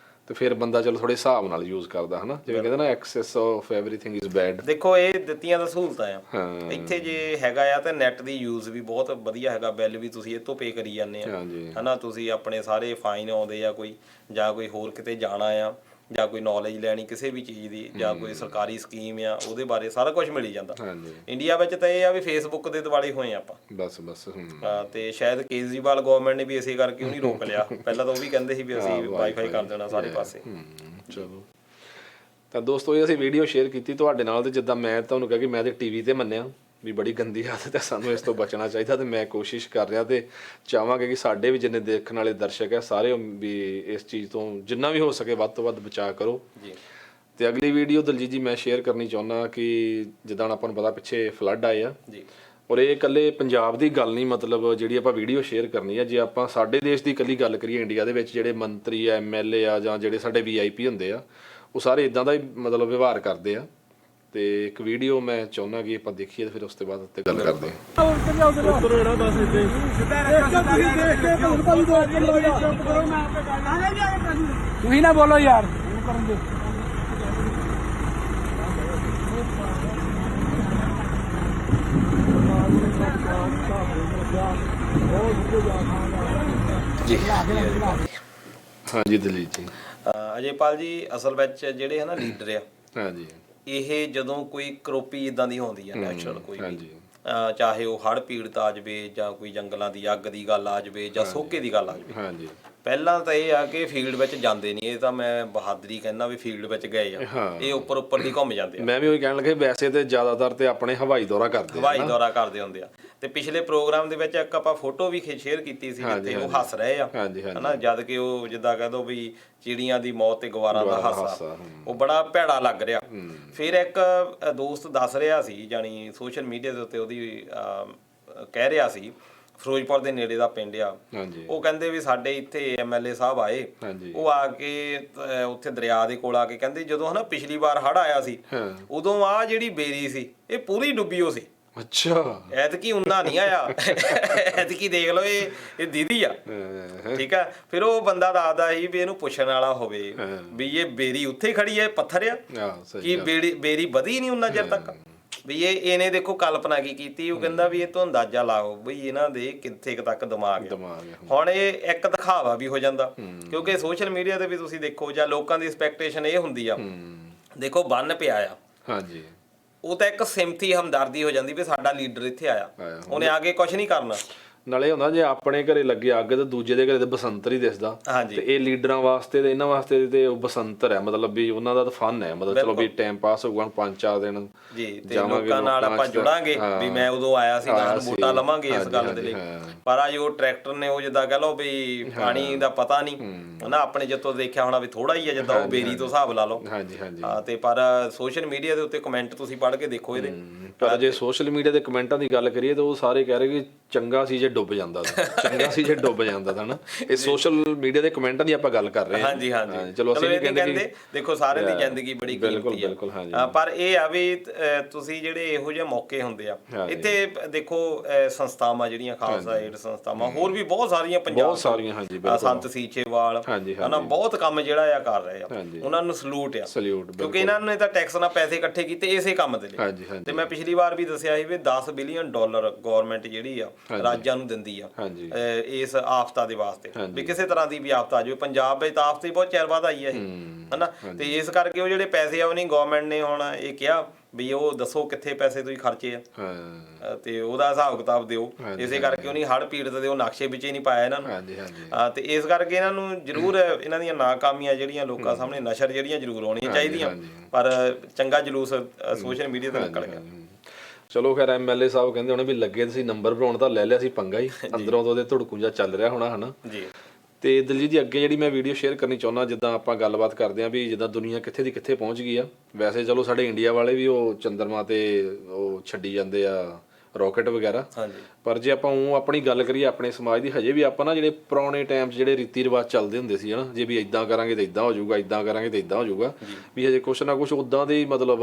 ਤੇ ਫਿਰ ਬੰਦਾ ਚਲੋ ਥੋੜੇ ਹਿਸਾਬ ਨਾਲ ਯੂਜ਼ ਕਰਦਾ ਹਨਾ, ਜਿਵੇਂ ਕਹਿੰਦੇ ਨਾ access of everything is bad. ਦੇਖੋ ਇਹ ਦਿੱਤੀਆਂ ਤਾਂ ਸਹੂਲਤਾਂ ਆ, ਇੱਥੇ ਜੇ ਹੈਗਾ ਆ ਤੇ ਨੈਟ ਦੀ ਯੂਜ਼ ਵੀ ਬਹੁਤ ਵਧੀਆ ਹੈਗਾ, ਬਿੱਲ ਵੀ ਤੁਸੀਂ ਇਹ ਤੋਂ ਪੇ ਕਰੀ ਜਾਂਦੇ ਆ ਹਨਾ। ਤੁਸੀਂ ਆਪਣੇ ਸਾਰੇ ਫਾਈਨ ਆਉਂਦੇ ਆ ਕੋਈ, ਜਾਂ ਕੋਈ ਹੋਰ ਕਿਤੇ ਜਾਣਾ ਆ, ਜਾਂ ਕੋਈ ਨੌਲੇਜ ਲੈਣੀ ਕਿਸੇ ਵੀ ਚੀਜ਼ ਦੀ, ਜਾਂ ਕੋਈ ਸਰਕਾਰੀ ਸਕੀਮ ਆ ਉਹਦੇ ਬਾਰੇ ਸਾਰਾ ਕੁਝ ਮਿਲੀ ਜਾਂਦਾ। ਇੰਡੀਆ ਵਿੱਚ ਤਾਂ ਇਹ ਆ ਵੀ ਫੇਸਬੁੱਕ ਦੇ ਦਿਵਾਲੇ ਹੋਏ ਆਪਾਂ ਬਸ। ਤੇ ਸ਼ਾਇਦ ਕੇਜਰੀਵਾਲ ਗਵਰਨਮੈਂਟ ਨੇ ਵੀ ਇਸੇ ਕਰਕੇ ਉਹ ਨਹੀਂ ਰੋਕ ਲਿਆ, ਪਹਿਲਾਂ ਤਾਂ ਉਹ ਵੀ ਕਹਿੰਦੇ ਸੀ ਵੀ ਅਸੀਂ ਵਾਈਫਾਈ ਕਰ ਦੇਣਾ ਸਾਰੇ ਪਾਸੇ। ਚਲੋ ਤਾਂ ਦੋਸਤੋ ਇਹ ਅਸੀਂ ਵੀਡੀਓ ਸ਼ੇਅਰ ਕੀਤੀ ਤੁਹਾਡੇ ਨਾਲ, ਤੇ ਜਿੱਦਾਂ ਮੈਂ ਤੁਹਾਨੂੰ ਕਿਹਾ ਕਿ ਮੈਂ ਤੇ ਟੀਵੀ ਤੇ ਮੰਨਿਆ ਵੀ ਬੜੀ ਗੰਦੀ ਆਦਤ ਹੈ, ਸਾਨੂੰ ਇਸ ਤੋਂ ਬਚਣਾ ਚਾਹੀਦਾ, ਤੇ ਮੈਂ ਕੋਸ਼ਿਸ਼ ਕਰ ਰਿਹਾ ਤੇ ਚਾਹਾਂਗੇ ਕਿ ਸਾਡੇ ਵੀ ਜਿੰਨੇ ਦੇਖਣ ਵਾਲੇ ਦਰਸ਼ਕ ਹੈ ਸਾਰੇ ਵੀ ਇਸ ਚੀਜ਼ ਤੋਂ ਜਿੰਨਾ ਵੀ ਹੋ ਸਕੇ ਵੱਧ ਤੋਂ ਵੱਧ ਬਚਾਅ ਕਰੋ ਜੀ। ਤੇ ਅਗਲੀ ਵੀਡੀਓ ਦਲਜੀਤ ਜੀ ਮੈਂ ਸ਼ੇਅਰ ਕਰਨੀ ਚਾਹੁੰਦਾ ਕਿ ਜਿੱਦਾਂ ਆਪਾਂ ਨੂੰ ਪਤਾ ਪਿੱਛੇ ਫਲੱਡ ਆਏ ਆ ਜੀ, ਔਰ ਇਹ ਇਕੱਲੇ ਪੰਜਾਬ ਦੀ ਗੱਲ ਨਹੀਂ, ਮਤਲਬ ਜਿਹੜੀ ਆਪਾਂ ਵੀਡੀਓ ਸ਼ੇਅਰ ਕਰਨੀ ਆ, ਜੇ ਆਪਾਂ ਸਾਡੇ ਦੇਸ਼ ਦੀ ਇਕੱਲੀ ਗੱਲ ਕਰੀਏ ਇੰਡੀਆ ਦੇ ਵਿੱਚ ਜਿਹੜੇ ਮੰਤਰੀ ਆ MLA ਆ ਜਾਂ ਜਿਹੜੇ ਸਾਡੇ VIP ਹੁੰਦੇ ਆ ਉਹ ਸਾਰੇ ਇਦਾਂ ਦਾ ਹੀ ਮਤਲਬ ਵਿਵਹਾਰ ਕਰਦੇ ਆ। ਤੇ ਇੱਕ ਵੀਡੀਓ ਮੈਂ ਚਾਹੁੰਦਾ ਕਿ ਆਪਾਂ ਦੇਖੀਏ ਤੇ ਫਿਰ ਉਸ ਤੋਂ ਬਾਅਦ ਉੱਤੇ ਗੱਲ ਕਰਦੇ ਹਾਂ। ਤੁਸੀਂ ਨਾ ਬੋਲੋ ਯਾਰ। ਜੀ ਹਾਂਜੀ ਦਲਜੀਤ ਜੀ। ਅਜੇਪਾਲ ਜੀ ਅਸਲ ਵਿੱਚ ਜਿਹੜੇ ਹੈ ਨਾ ਲੀਡਰ ਆ, ਹਾਂਜੀ, ਇਹ ਜਦੋਂ ਕੋਈ ਕਰੋਪੀ ਇਦਾਂ ਦੀ ਹੁੰਦੀ ਆ ਨੈਚੁਰਲ ਕੋਈ ਵੀ, ਚਾਹੇ ਉਹ ਹੜ੍ਹ ਪੀੜਤ ਆ ਜਾਵੇ ਜਾਂ ਕੋਈ ਜੰਗਲਾਂ ਦੀ ਅੱਗ ਦੀ ਗੱਲ ਆ ਜਾਵੇ ਜਾਂ ਸੋਕੇ ਦੀ ਗੱਲ ਆ ਜਾਵੇ, ਪਹਿਲਾਂ ਤਾਂ ਇਹ ਆ ਕਿ ਫੀਲਡ ਵਿੱਚ ਜਾਂਦੇ ਨਹੀਂ, ਇਹ ਤਾਂ ਮੈਂ ਬਹਾਦਰੀ ਕਹਿੰਦਾ ਵੀ ਫੀਲਡ ਵਿੱਚ ਗਏ ਆ, ਇਹ ਉੱਪਰ ਦੀ ਘੁੰਮ ਜਾਂਦੇ ਆ। ਮੈਂ ਵੀ ਉਹੀ ਕਹਿਣ ਲੱਗੇ ਵੈਸੇ ਤੇ ਜ਼ਿਆਦਾਤਰ ਤੇ ਆਪਣੇ ਹਵਾਈ ਦੌਰਾ ਕਰਦੇ ਹੁੰਦੇ ਆ। ਤੇ ਪਿਛਲੇ ਪ੍ਰੋਗਰਾਮ ਦੇ ਵਿੱਚ ਇੱਕ ਆਪਾਂ ਫੋਟੋ ਵੀ ਸ਼ੇਅਰ ਕੀਤੀ ਸੀ ਜਿੱਥੇ ਉਹ ਹੱਸ ਰਹੇ ਆ ਹਨਾ, ਜਦ ਕਿ ਉਹ ਜਿੱਦਾਂ ਕਹਿ ਦੋ ਵੀ ਚਿੜੀਆਂ ਦੀ ਮੌਤ ਤੇ ਗਵਾਰਾਂ ਦਾ ਹਾਸਾ, ਉਹ ਬੜਾ ਭੈੜਾ ਲੱਗ ਰਿਹਾ। ਫਿਰ ਇੱਕ ਦੋਸਤ ਦੱਸ ਰਿਹਾ ਸੀ, ਜਾਨੀ ਸੋਸ਼ਲ ਮੀਡੀਆ ਦੇ ਉੱਤੇ ਉਹਦੀ ਕਹਿ ਰਿਹਾ ਸੀ, ਫਿਰੋਜ਼ਪੁਰ ਦੇ ਨੇੜੇ ਦਾ ਪਿੰਡ ਆ, ਉਹ ਕਹਿੰਦੇ ਵੀ ਸਾਡੇ ਇੱਥੇ MLA ਸਾਹਿਬ ਆਏ, ਉਹ ਆ ਕੇ ਉੱਥੇ ਦਰਿਆ ਦੇ ਕੋਲ ਆ ਕੇ ਕਹਿੰਦੇ ਜਦੋਂ ਹਨਾ ਪਿਛਲੀ ਵਾਰ ਹੜ੍ਹ ਆਇਆ ਸੀ ਉਦੋਂ ਆ ਜਿਹੜੀ ਬੇਰੀ ਸੀ ਇਹ ਪੂਰੀ ਡੁੱਬੀ ਹੋ ਸੀ। ਅੱਛਾ, ਐਤਕੀ ਉਨਾ ਨਹੀਂ ਆਇਆ, ਐਤਕੀ ਦੇਖ ਲਓ ਇਹ ਦੀਦੀ ਆ, ਠੀਕ ਆ। ਫਿਰ ਉਹ ਬੰਦਾ ਦੱਸਦਾ ਸੀ ਵੀ ਇਹਨੂੰ ਪੁੱਛਣ ਵਾਲਾ ਹੋਵੇ ਵੀ ਇਹ ਬੇਰੀ ਉੱਥੇ ਖੜੀ ਹੈ ਪੱਥਰ ਆ ਕਿ ਬੇਰੀ ਵਧੀ ਨਹੀਂ ਉਨਾ ਚਿਰ ਤੱਕ, ਵੀ ਇਹਨੇ ਦੇਖੋ ਕਲਪਨਾ ਕੀ ਕੀਤੀ। ਉਹ ਕਹਿੰਦਾ ਵੀ ਇਹ ਤੋਂ ਅੰਦਾਜ਼ਾ ਲਾਓ ਵੀ ਇਹਨਾਂ ਦੇ ਕਿੱਥੇ ਤੱਕ ਦਿਮਾਗ ਹੈ। ਹੁਣ ਇਹ ਇੱਕ ਦਿਖਾਵਾ ਵੀ ਹੋ ਜਾਂਦਾ, ਕਿਉਂਕਿ ਸੋਸ਼ਲ ਮੀਡੀਆ ਤੇ ਵੀ ਤੁਸੀਂ ਦੇਖੋ ਜਾਂ ਲੋਕਾਂ ਦੀ ਐਕਸਪੈਕਟੇਸ਼ਨ ਇਹ ਹੁੰਦੀ ਆ, ਦੇਖੋ ਬੰਨ ਪਿਆ ਆ, ਹਾਂਜੀ, ਉਹ ਤਾਂ ਇੱਕ ਸਿੰਪਥੀ ਹਮਦਰਦੀ ਹੋ ਜਾਂਦੀ ਵੀ ਸਾਡਾ ਲੀਡਰ ਇੱਥੇ ਆਇਆ, ਉਹਨੇ ਆ ਕੇ ਕੁਝ ਨਹੀਂ ਕਰਨਾ। ਨਾਲੇ ਹੁੰਦਾ ਜੇ ਆਪਣੇ ਘਰੇ ਲੱਗੇ ਅੱਗ ਤੇ ਦੂਜੇ ਦੇ ਘਰੇ ਤੇ ਬਸੰਤਰ ਹੀ ਦਿਸਦਾ, ਤੇ ਇਹ ਲੀਡਰਾਂ ਵਾਸਤੇ ਤੇ ਇਹਨਾਂ ਵਾਸਤੇ ਤੇ ਉਹ ਬਸੰਤਰ ਹੈ, ਮਤਲਬ ਵੀ ਉਹਨਾਂ ਦਾ ਤਾਂ ਫਨ ਹੈ, ਮਤਲਬ ਚਲੋ ਵੀ ਟਾਈਮ ਪਾਸ ਹੋਊਗਾ 5-4 ਦਿਨ ਜੀ, ਤੇ ਲੋਕਾਂ ਨਾਲ ਆਪਾਂ ਜੁੜਾਂਗੇ ਵੀ ਮੈਂ ਉਦੋਂ ਆਇਆ ਸੀ, ਨਾਲ ਵੋਟਾਂ ਲਵਾਂਗੇ ਇਸ ਗੱਲ ਦੇ ਲਈ। ਪਰ ਅੱਜ ਉਹ ਟਰੈਕਟਰ ਨੇ ਉਹ ਜਿੱਦਾਂ ਕਹਿ ਲਓ ਵੀ ਪਾਣੀ ਦਾ ਪਤਾ ਨਹੀਂ ਹਨਾ, ਆਪਣੇ ਜਿੱਥੋਂ ਦੇਖਿਆ ਹੋਣਾ ਵੀ ਥੋੜਾ ਹੀ ਆ, ਜਿੱਦਾਂ ਉਹ ਬੇਰੀ ਤੋਂ ਹਿਸਾਬ ਲਾ ਲਓ। ਤੇ ਪਰ ਸੋਸ਼ਲ ਮੀਡੀਆ ਦੇ ਉੱਤੇ ਕਮੈਂਟ ਤੁਸੀਂ ਪੜ੍ਹ ਕੇ ਦੇਖੋ ਇਹਦੇ, ਪਰ ਜੇ ਸੋਸ਼ਲ ਮੀਡੀਆ ਦੇ ਕਮੈਂਟਾਂ ਦੀ ਗੱਲ ਕਰੀਏ ਤਾਂ ਉਹ ਸਾਰੇ ਕਹਿ ਰਹੇ ਕਿ ਚੰਗਾ ਸੀ ਜੇ ਡੁੱਬ ਜਾਂਦਾ ਤਾਂ, ਚੰਗਾ ਸੀ ਜੇ ਡੁੱਬ ਜਾਂਦਾ ਤਾਂ ਨਾ। ਇਹ ਸੋਸ਼ਲ ਮੀਡੀਆ ਦੇ ਕਮੈਂਟਾਂ ਦੀ ਆਪਾਂ ਗੱਲ ਕਰ ਰਹੇ ਹਾਂ। ਹਾਂਜੀ ਹਾਂਜੀ, ਚਲੋ ਅਸੀਂ ਨਹੀਂ ਕਹਿੰਦੇ, ਦੇਖੋ ਸਾਰਿਆਂ ਦੀ ਜ਼ਿੰਦਗੀ ਬੜੀ ਕੀਮਤੀ ਆ, ਪਰ ਇਹ ਆ ਵੀ ਤੁਸੀਂ ਜਿਹੜੇ ਇਹੋ ਜਿਹੇ ਮੌਕੇ ਹੁੰਦੇ ਆ ਇੱਥੇ ਦੇਖੋ, ਸੰਸਥਾਵਾਂ ਜਿਹੜੀਆਂ ਖਾਲਸਾ ਏਡ ਸੰਸਥਾਵਾਂ ਹੋਰ ਵੀ ਬਹੁਤ ਸਾਰੀਆਂ ਪੰਜਾਬ ਸੰਤ ਸੀਚੇਵਾਲ ਹਨਾ, ਬਹੁਤ ਕੰਮ ਜਿਹੜਾ ਆ ਕਰ ਰਹੇ ਆ, ਉਹਨਾਂ ਨੂੰ ਸਲੂਟ ਆ, ਕਿਉਂਕਿ ਇਹਨਾਂ ਨੇ ਤਾਂ ਟੈਕਸ ਨਾਲ ਪੈਸੇ ਇਕੱਠੇ ਕੀਤੇ ਇਸੇ ਕੰਮ ਦੇ ਲਈ। ਤੇ ਮੈਂ ਪਿਛਲੀ ਵਾਰ ਵੀ ਦੱਸਿਆ ਸੀ ਵੀ $10 ਬਿਲੀਅਨ ਗਵਰਨਮੈਂਟ ਜਿਹੜੀ ਆ ਰਾਜਾਂ ਨੂੰ ਦਿੰਦੀ ਆ ਇਸ ਆਫਤਾ ਦੇ ਵਾਸਤੇ, ਵੀ ਕਿਸੇ ਤਰ੍ਹਾਂ ਦੀ ਵੀ ਆਫਤ ਆ ਜਾਵੇ। ਪੰਜਾਬ ਵਿੱਚ ਤਾਂ ਆਫਤ ਹੀ ਬਹੁਤ ਚਿਰ ਬਾਅਦ ਆਈ ਹੈ ਹਨਾ, ਤੇ ਇਸ ਕਰਕੇ ਉਹ ਜਿਹੜੇ ਪੈਸੇ ਆ ਉਹ ਨਹੀਂ ਗਵਰਨਮੈਂਟ ਨੇ ਹੁਣ ਇਹ ਕਿਹਾ ਵੀ ਉਹ ਦੱਸੋ ਕਿੱਥੇ ਪੈਸੇ ਤੁਸੀਂ ਖਰਚੇ ਆ ਹਾਂ ਤੇ ਉਹਦਾ ਹਿਸਾਬ ਕਿਤਾਬ ਦਿਓ। ਇਸੇ ਕਰਕੇ ਉਹਨੇ ਹੜ੍ਹ ਪੀੜਤ ਦੇ ਉਹ ਨਕਸ਼ੇ ਵਿੱਚ ਹੀ ਨਹੀਂ ਪਾਇਆ ਇਹਨਾਂ ਨੂੰ। ਹਾਂਜੀ ਹਾਂਜੀ ਤੇ ਇਸ ਕਰਕੇ ਇਹਨਾਂ ਨੂੰ ਜ਼ਰੂਰ ਇਹਨਾਂ ਦੀਆਂ ਨਾਕਾਮੀਆਂ ਜਿਹੜੀਆਂ ਲੋਕਾਂ ਸਾਹਮਣੇ ਨਸ਼ਰ ਜਿਹੜੀਆਂ ਜ਼ਰੂਰ ਆਉਣੀਆਂ ਚਾਹੀਦੀਆਂ, ਪਰ ਚੰਗਾ ਜਲੂਸ ਸੋਸ਼ਲ ਮੀਡੀਆ ਤੇ ਨਿਕਲ ਗਿਆ। ਚਲੋ ਖੈਰ MLA ਸਾਹਿਬ ਕਹਿੰਦੇ ਹੋਣੇ ਵੀ ਲੱਗੇ ਸੀ ਨੰਬਰ ਬਣਾਉਣ ਤਾਂ ਲੈ ਲਿਆ ਸੀ ਪੰਗਾ ਹੀ, ਅੰਦਰੋਂ ਤਾਂ ਉਹਦੇ ਧੜਕੂ ਜਿਹਾ ਚੱਲ ਰਿਹਾ ਹੋਣਾ ਹਨਾ ਜੀ। ਤੇ ਦਲਜੀਤ ਜੀ ਅੱਗੇ ਜਿਹੜੀ ਮੈਂ ਵੀਡੀਓ ਸ਼ੇਅਰ ਕਰਨੀ ਚਾਹੁੰਦਾ, ਜਿੱਦਾਂ ਆਪਾਂ ਗੱਲਬਾਤ ਕਰਦੇ ਆਂ ਵੀ ਜਿੱਦਾਂ ਦੁਨੀਆ ਕਿੱਥੇ ਦੀ ਕਿੱਥੇ ਪਹੁੰਚ ਗਈ ਆ। ਵੈਸੇ ਚਲੋ ਸਾਡੇ ਇੰਡੀਆ ਵਾਲੇ ਵੀ ਉਹ ਚੰਦਰਮਾ ਤੇ ਉਹ ਛੱਡੀ ਜਾਂਦੇ ਆ ਰੌਕਟ ਵਗੈਰਾ, ਪਰ ਜੇ ਆਪਾਂ ਉਹ ਆਪਣੀ ਗੱਲ ਕਰੀਏ ਆਪਣੇ ਸਮਾਜ ਦੀ, ਹਜੇ ਵੀ ਆਪਾਂ ਨਾ ਜਿਹੜੇ ਪੁਰਾਣੇ ਟਾਈਮ 'ਚ ਜਿਹੜੇ ਰੀਤੀ ਰਿਵਾਜ ਚੱਲਦੇ ਹੁੰਦੇ ਸੀ ਹਨਾ, ਜੇ ਵੀ ਇਦਾਂ ਕਰਾਂਗੇ ਤਾਂ ਇਦਾਂ ਹੋ ਜਾਊਗਾ, ਇਦਾਂ ਕਰਾਂਗੇ ਤਾਂ ਇਦਾਂ ਹੋ ਜਾਊਗਾ, ਵੀ ਹਜੇ ਕੁਛ ਨਾ ਕੁਛ ਉਦਾਂ ਦੇ ਮਤਲਬ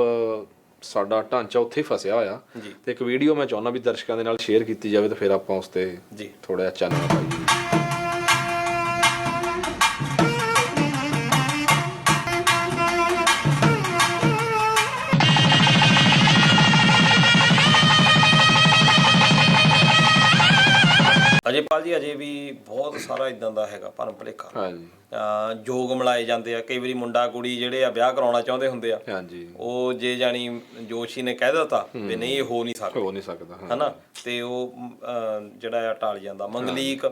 ਸਾਡਾ ਢਾਂਚਾ ਉੱਥੇ ਫਸਿਆ ਹੋਇਆ। ਤੇ ਇੱਕ ਵੀਡੀਓ ਮੈਂ ਚਾਹੁੰਦਾ ਵੀ ਦਰਸ਼ਕਾਂ ਦੇ ਨਾਲ ਸ਼ੇਅਰ ਕੀਤੀ ਜਾਵੇ ਤੇ ਫਿਰ ਆਪਾਂ ਉਸ ਤੇ ਥੋੜਾ ਜਿਹਾ ਚਾਨਣਾ ਪਾਈਏ। ਅਜੇਪਾਲ ਜੀ ਅਜੇ ਵੀ ਬਹੁਤ ਸਾਰਾ ਇਦਾਂ ਦਾ ਹੈਗਾ ਭਰਮ ਭੁਲੇਖਾ। ਹਾਂਜੀ ਜੋਗ ਮਿਲਾਏ ਜਾਂਦੇ ਆ, ਕਈ ਵਾਰੀ ਮੁੰਡਾ ਕੁੜੀ ਜਿਹੜੇ ਆ ਵਿਆਹ ਕਰਾਉਣਾ ਚਾਹੁੰਦੇ ਹੁੰਦੇ ਆ, ਹਾਂਜੀ ਉਹ ਜੇ ਜਾਣੀ ਜੋਸ਼ੀ ਨੇ ਕਹਿ ਦਿੱਤਾ ਵੀ ਨਹੀਂ ਇਹ ਹੋ ਨਹੀਂ ਸਕਦਾ ਹਨਾ, ਤੇ ਉਹ ਜਿਹੜਾ ਆ ਟਾਲ ਜਾਂਦਾ। ਮੰਗਲੀਕ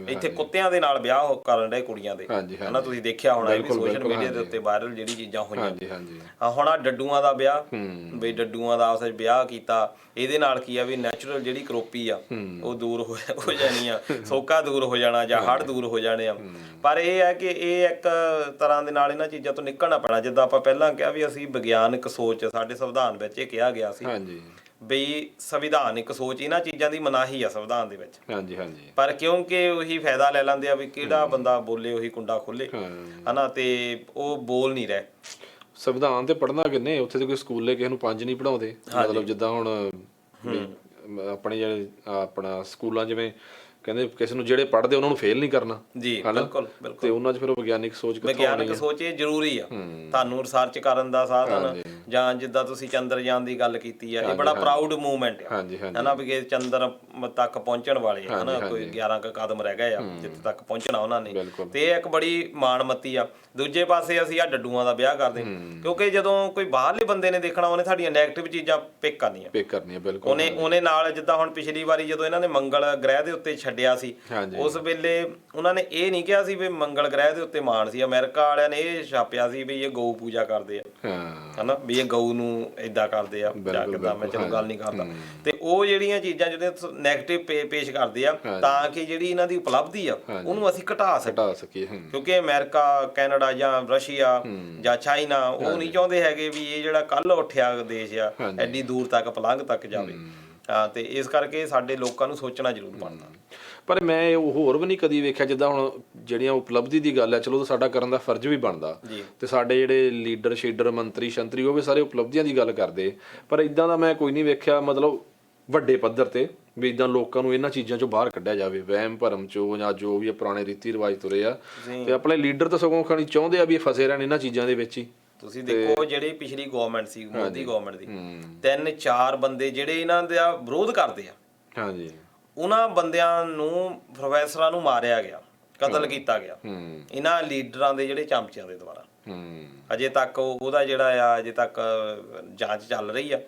ਇੱਥੇ ਕੁੱਤਿਆਂ ਦੇ ਨਾਲ ਵਿਆਹ ਕਰਨ ਡਏ ਕੁੜੀਆਂ ਦੇ ਹਨਾ, ਤੁਸੀਂ ਦੇਖਿਆ ਹੋਣਾ ਵੀ ਸੋਸ਼ਲ ਮੀਡੀਆ ਦੇ ਉੱਤੇ ਵਾਇਰਲ ਜਿਹੜੀ ਚੀਜ਼ਾਂ ਹੋਈਆਂ। ਹੁਣ ਆ ਡੱਡੂਆਂ ਦਾ ਵਿਆਹ, ਵੀ ਡੱਡੂਆਂ ਦਾ ਆਪਸ ਵਿੱਚ ਵਿਆਹ ਕੀਤਾ, ਇਹਦੇ ਨਾਲ ਕੀ ਆ ਵੀ ਨੈਚੁਰਲ ਜਿਹੜੀ ਕਰੋਪੀ ਆ ਉਹ ਦੂਰ ਹੋ ਜਾਣੀ ਆ, ਸੋਕਾ ਦੂਰ ਹੋ ਜਾਣਾ ਜਾਂ ਹੜ੍ਹ ਦੂਰ ਹੋ ਜਾਣੇ ਆ। ਪਰ ਇਹ ਹੈ ਕਿ ਇਹ ਇੱਕ ਤਰ੍ਹਾਂ ਦੇ ਨਾਲ ਇਹਨਾਂ ਚੀਜ਼ਾਂ ਤੋਂ ਨਿਕਲਣਾ ਪੈਣਾ। ਜਿੱਦਾਂ ਆਪਾਂ ਪਹਿਲਾਂ ਕਿਹਾ ਵੀ ਅਸੀਂ ਵਿਗਿਆਨਕ ਸੋਚ, ਸਾਡੇ ਸੰਵਿਧਾਨ ਵਿੱਚ ਇਹ ਕਿਹਾ ਗਿਆ ਸੀ ਬਈ ਸੰਵਿਧਾਨਿਕ ਸੋਚ, ਇਹਨਾਂ ਚੀਜ਼ਾਂ ਦੀ ਮਨਾਹੀ ਆ ਸੰਵਿਧਾਨ ਦੇ ਵਿੱਚ। ਪਰ ਕਿਉਂਕਿ ਉਹੀ ਫਾਇਦਾ ਲੈ ਲੈਂਦੇ ਆ ਵੀ ਕਿਹੜਾ ਬੰਦਾ ਬੋਲੇ ਉਹੀ ਕੁੰਡਾ ਖੋਲੇ ਹਨਾ, ਤੇ ਉਹ ਬੋਲ ਨਹੀਂ ਰਹੇ। ਸੰਵਿਧਾਨ ਤੇ ਪੜ੍ਹਨਾ ਕਿੰਨੇ, ਉੱਥੇ ਤੇ ਕੋਈ ਸਕੂਲੇ ਕਿਸੇ ਨੂੰ 5 ਨਹੀਂ ਪੜਾਉਂਦੇ। ਮਤਲਬ ਜਿੱਦਾਂ ਹੁਣ ਆਪਣੇ ਜਿਹੜੇ ਆਪਣਾ ਸਕੂਲਾਂ ਜਿਵੇਂ ਕਹਿੰਦੇ ਕਿਸੇ ਨੂੰ ਜਿਹੜੇ ਪੜ੍ਹਦੇ ਉਹਨਾਂ ਨੂੰ ਫੇਲ ਨਹੀਂ ਕਰਨਾ ਜੀ, ਬਿਲਕੁਲ ਤੇ ਉਹਨਾਂ 'ਚ ਫਿਰ ਵਿਗਿਆਨਿਕ ਸੋਚ ਵਿਗਿਆਨਿਕ ਸੋਚ ਇਹ ਜ਼ਰੂਰੀ ਆ ਤੁਹਾਨੂੰ ਰਿਸਰਚ ਕਰਨ ਦਾ ਸਾਧਨ। ਜਾਂ ਜਿੱਦਾਂ ਤੁਸੀਂ ਚੰਦਰਯਾਨ ਦੀ ਗੱਲ ਕੀਤੀ ਆ, ਇਹ ਬੜਾ ਪ੍ਰਾਊਡ ਮੂਵਮੈਂਟ ਆ ਹਨਾ, ਵੀ ਚੰਦਰ ਤੱਕ ਪਹੁੰਚਣ ਵਾਲੇ ਹਨਾ, ਕੋਈ 11 ਕਦਮ ਰਹਿ ਗਏ ਆ ਜਿੱਥੇ ਤੱਕ ਪਹੁੰਚਣਾ ਉਹਨਾਂ ਨੇ, ਤੇ ਇਹ ਇੱਕ ਬੜੀ ਮਾਣਮੱਤੀ ਆ। ਦੂਜੇ ਪਾਸੇ ਅਸੀਂ ਆ ਡੱਡੂਆਂ ਦਾ ਵਿਆਹ ਕਰਦੇ, ਕਿਉਂਕਿ ਜਦੋਂ ਕੋਈ ਬਾਹਰਲੇ ਬੰਦੇ ਨੇ ਦੇਖਣਾ ਉਹਨੇ ਸਾਡੀਆਂ ਨੈਗੇਟਿਵ ਚੀਜ਼ਾਂ ਪਿਕ ਕਰਨੀਆਂ ਬਿਲਕੁਲ। ਉਹਨੇ ਨਾਲ ਜਿੱਦਾਂ ਹੁਣ ਪਿਛਲੀ ਵਾਰੀ ਜਦੋਂ ਇਹਨਾਂ ਨੇ ਮੰਗਲ ਗ੍ਰਹਿ ਦੇ ਉੱਤੇ ਛੱਡਿਆ ਸੀ, ਉਸ ਵੇਲੇ ਉਹਨਾਂ ਨੇ ਇਹ ਨਹੀਂ ਕਿਹਾ ਸੀ ਵੀ ਮੰਗਲ ਗ੍ਰਹਿ ਦੇ ਉੱਤੇ ਮਾਣ ਸੀ। ਅਮਰੀਕਾ ਵਾਲਿਆਂ ਨੇ ਇਹ ਛਾਪਿਆ ਸੀ ਵੀ ਇਹ ਗਊ ਪੂਜਾ ਕਰਦੇ ਆ ਹਨਾ, ਵੀ ਇਹ ਗਊ ਨੂੰ ਏਦਾਂ ਕਰਦੇ ਆ ਜਾਂ ਕਿੱਦਾਂ, ਮੈਂ ਚਲੋ ਗੱਲ ਨਹੀਂ ਕਰਦਾ। ਤੇ ਉਹ ਜਿਹੜੀਆਂ ਚੀਜ਼ਾਂ ਜਿਹੜੀਆਂ ਨੈਗੇਟਿਵ ਪੇਸ਼ ਕਰਦੇ ਆ ਤਾਂ ਕਿ ਜਿਹੜੀ ਇਹਨਾਂ ਦੀ ਉਪਲਬਧੀ ਆ ਉਹਨੂੰ ਅਸੀਂ ਘਟਾ ਸਕੀਏ। ਕਿਉਂਕਿ ਅਮਰੀਕਾ, ਕੈਨੇਡਾ ਜਾਂ ਰਸ਼ੀਆ ਜਾਂ ਚਾਈਨਾ ਉਹ ਨਹੀਂ ਚਾਹੁੰਦੇ ਹੈਗੇ ਵੀ ਇਹ ਜਿਹੜਾ ਕੱਲ ਉੱਠਿਆ ਦੇਸ਼ ਆ ਐਡੀ ਦੂਰ ਤੱਕ ਪਲੰਘ ਤੱਕ ਜਾਵੇ। ਤੇ ਇਸ ਕਰਕੇ ਸਾਡੇ ਲੋਕਾਂ ਨੂੰ ਸੋਚਣਾ ਜ਼ਰੂਰ ਬਣਦਾ। ਪਰ ਮੈਂ ਹੋਰ ਵੀ ਨਹੀਂ ਕਦੀ ਵੇਖਿਆ, ਜਿੱਦਾਂ ਹੁਣ ਜਿਹੜੀਆਂ ਉਪਲਬਧੀ ਦੀ ਗੱਲ ਹੈ ਚਲੋ ਸਾਡਾ ਕਰਨ ਦਾ ਫਰਜ਼ ਵੀ ਬਣਦਾ, ਤੇ ਸਾਡੇ ਜਿਹੜੇ ਲੀਡਰ ਸ਼ੀਡਰ ਮੰਤਰੀ ਸ਼ੰਤਰੀ ਉਹ ਵੀ ਸਾਰੇ ਉਪਲਬਧੀਆਂ ਦੀ ਗੱਲ ਕਰਦੇ, ਪਰ ਇਦਾਂ ਦਾ ਮੈਂ ਕੋਈ ਨਹੀਂ ਵੇਖਿਆ ਮਤਲਬ ਵੱਡੇ ਪੱਧਰ ਤੇ ਵੀ ਇਦਾਂ ਲੋਕਾਂ ਨੂੰ ਇਹਨਾਂ ਚੀਜ਼ਾਂ ਚੋਂ ਬਾਹਰ ਕੱਢਿਆ ਜਾਵੇ, ਵਹਿਮ ਭਰਮ ਚੋਂ ਜਾਂ ਜੋ ਵੀ ਪੁਰਾਣੇ ਰੀਤੀ ਰਿਵਾਜ ਤੁਰੇ ਆ। ਤੇ ਆਪਣੇ ਲੀਡਰ ਤਾਂ ਸਗੋਂ ਖਾਣੀ ਚਾਹੁੰਦੇ ਆ ਵੀ ਇਹ ਫਸੇ ਰਹਿਣ ਇਹਨਾਂ ਚੀਜ਼ਾਂ ਦੇ ਵਿੱਚ ਹੀ। ਤੁਸੀਂ ਦੇਖੋ ਜਿਹੜੀ ਪਿਛਲੀ ਗਵਰਨਮੈਂਟ ਸੀ, ਮੋਦੀ ਗਵਰਨਮੈਂਟ ਦੀ, 3-4 ਬੰਦੇ ਜਿਹੜੇ ਇਹਨਾਂ ਦਾ ਵਿਰੋਧ ਕਰਦੇ ਆ, ਉਹਨਾਂ ਬੰਦਿਆਂ ਨੂੰ, ਪ੍ਰੋਫੈਸਰਾਂ ਨੂੰ ਮਾਰਿਆ ਗਿਆ, ਕਤਲ ਕੀਤਾ ਗਿਆ ਇਹਨਾਂ ਲੀਡਰਾਂ ਦੇ ਜਿਹੜੇ ਚਮਚਿਆਂ ਦੇ ਦੁਆਰਾ। ਅਜੇ ਤੱਕ ਉਹਦਾ ਜਿਹੜਾ ਆ ਅਜੇ ਤੱਕ ਜਾਂਚ ਚੱਲ ਰਹੀ ਆ,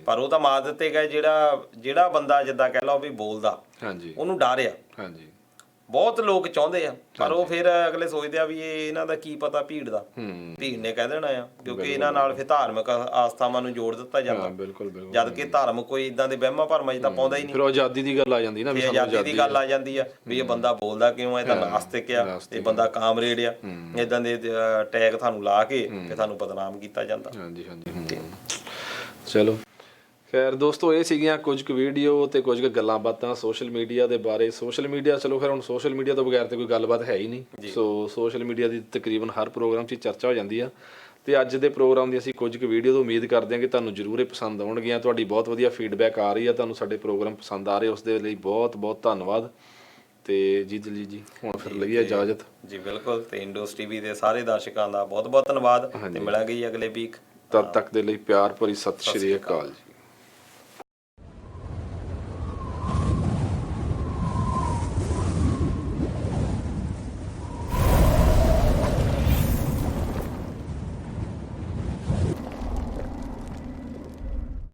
ਪਰ ਉਹ ਤਾਂ ਮਾਰ ਦਿੱਤੇ ਗਏ। ਜਿਹੜਾ ਬੰਦਾ ਜਿੱਦਾਂ ਕਹਿ ਲਓ ਵੀ ਬੋਲਦਾ, ਉਹਨੂੰ ਡਰ ਆ। ਬਹੁਤ ਲੋਕ ਚਾਹੁੰਦੇ ਆ, ਪਰ ਉਹ ਫਿਰ ਅਗਲੇ ਸੋਚਦੇ ਆ ਵੀ ਇਹ ਇਹਨਾਂ ਦਾ ਕੀ ਪਤਾ ਭੀੜ ਦਾ, ਭੀੜ ਨੇ ਕਹਿ ਦੇਣਾ ਆ, ਕਿਉਂਕਿ ਇਹਨਾਂ ਨਾਲ ਫਿਰ ਧਾਰਮਿਕ ਆਸਥਾਵਾਂ ਨੂੰ ਜੋੜ ਦਿੱਤਾ ਜਾਂਦਾ, ਜਦ ਕਿ ਧਰਮ ਕੋਈ ਇਦਾਂ ਦੇ ਵਹਿਮਾਂ ਭਰਮਾਂ 'ਚ ਤਾਂ ਪਾਉਂਦਾ ਹੀ ਨਹੀਂ। ਫਿਰ ਆਜ਼ਾਦੀ ਦੀ ਗੱਲ ਆ ਜਾਂਦੀ ਨਾ, ਆਜ਼ਾਦੀ ਦੀ ਗੱਲ ਆ ਜਾਂਦੀ ਆ ਵੀ ਇਹ ਬੰਦਾ ਬੋਲਦਾ ਕਿਉਂ ਆ, ਇਹ ਤਾਂ ਨਾਸਤਿਕ ਆ, ਇਹ ਬੰਦਾ ਕਾਮਰੇਡ ਆ, ਇਦਾਂ ਦੇ ਟੈਗ ਤੁਹਾਨੂੰ ਲਾ ਕੇ ਤੇ ਤੁਹਾਨੂੰ ਬਦਨਾਮ ਕੀਤਾ ਜਾਂਦਾ। ਚਲੋ ਖੈਰ ਦੋਸਤੋ, ਇਹ ਸੀਗੀਆਂ ਕੁਝ ਕੁ ਵੀਡੀਓ ਤੇ ਕੁਝ ਕੁ ਗੱਲਾਂ ਬਾਤਾਂ ਸੋਸ਼ਲ ਮੀਡੀਆ ਦੇ ਬਾਰੇ। ਸੋਸ਼ਲ ਮੀਡੀਆ ਚਲੋ ਫਿਰ ਹੁਣ ਸੋਸ਼ਲ ਮੀਡੀਆ ਤੋਂ ਬਗੈਰ ਤੇ ਕੋਈ ਗੱਲਬਾਤ ਹੈ ਹੀ ਨਹੀਂ, ਸੋ ਸੋਸ਼ਲ ਮੀਡੀਆ ਦੀ ਤਕਰੀਬਨ ਹਰ ਪ੍ਰੋਗਰਾਮ 'ਚ ਚਰਚਾ ਹੋ ਜਾਂਦੀ ਆ। ਤੇ ਅੱਜ ਦੇ ਪ੍ਰੋਗਰਾਮ ਦੀ ਅਸੀਂ ਕੁਝ ਕੁ ਵੀਡੀਓ ਤੋਂ ਉਮੀਦ ਕਰਦੇ ਹਾਂ ਕਿ ਤੁਹਾਨੂੰ ਜ਼ਰੂਰ ਇਹ ਪਸੰਦ ਆਉਣਗੀਆਂ। ਤੁਹਾਡੀ ਬਹੁਤ ਵਧੀਆ ਫੀਡਬੈਕ ਆ ਰਹੀ ਆ, ਤੁਹਾਨੂੰ ਸਾਡੇ ਪ੍ਰੋਗਰਾਮ ਪਸੰਦ ਆ ਰਹੇ, ਉਸ ਦੇ ਲਈ ਬਹੁਤ ਬਹੁਤ ਧੰਨਵਾਦ। ਤੇ ਜੀ ਦਲਜੀਤ ਜੀ ਹੁਣ ਫਿਰ ਲਈਏ ਇਜਾਜ਼ਤ ਜੀ। ਬਿਲਕੁਲ, ਤੇ ਇੰਡੋਸ ਟੀਵੀ ਦੇ ਸਾਰੇ ਦਰਸ਼ਕਾਂ ਦਾ ਬਹੁਤ ਬਹੁਤ ਧੰਨਵਾਦ, ਤੇ ਮਿਲਾਂਗੇ ਜੀ ਅਗਲੇ ਵੀਕ। ਤਦ ਤੱਕ ਦੇ ਲਈ ਪਿਆਰ ਭਰੀ ਸਤਿ ਸ਼੍ਰੀ ਅਕਾਲ ਜੀ।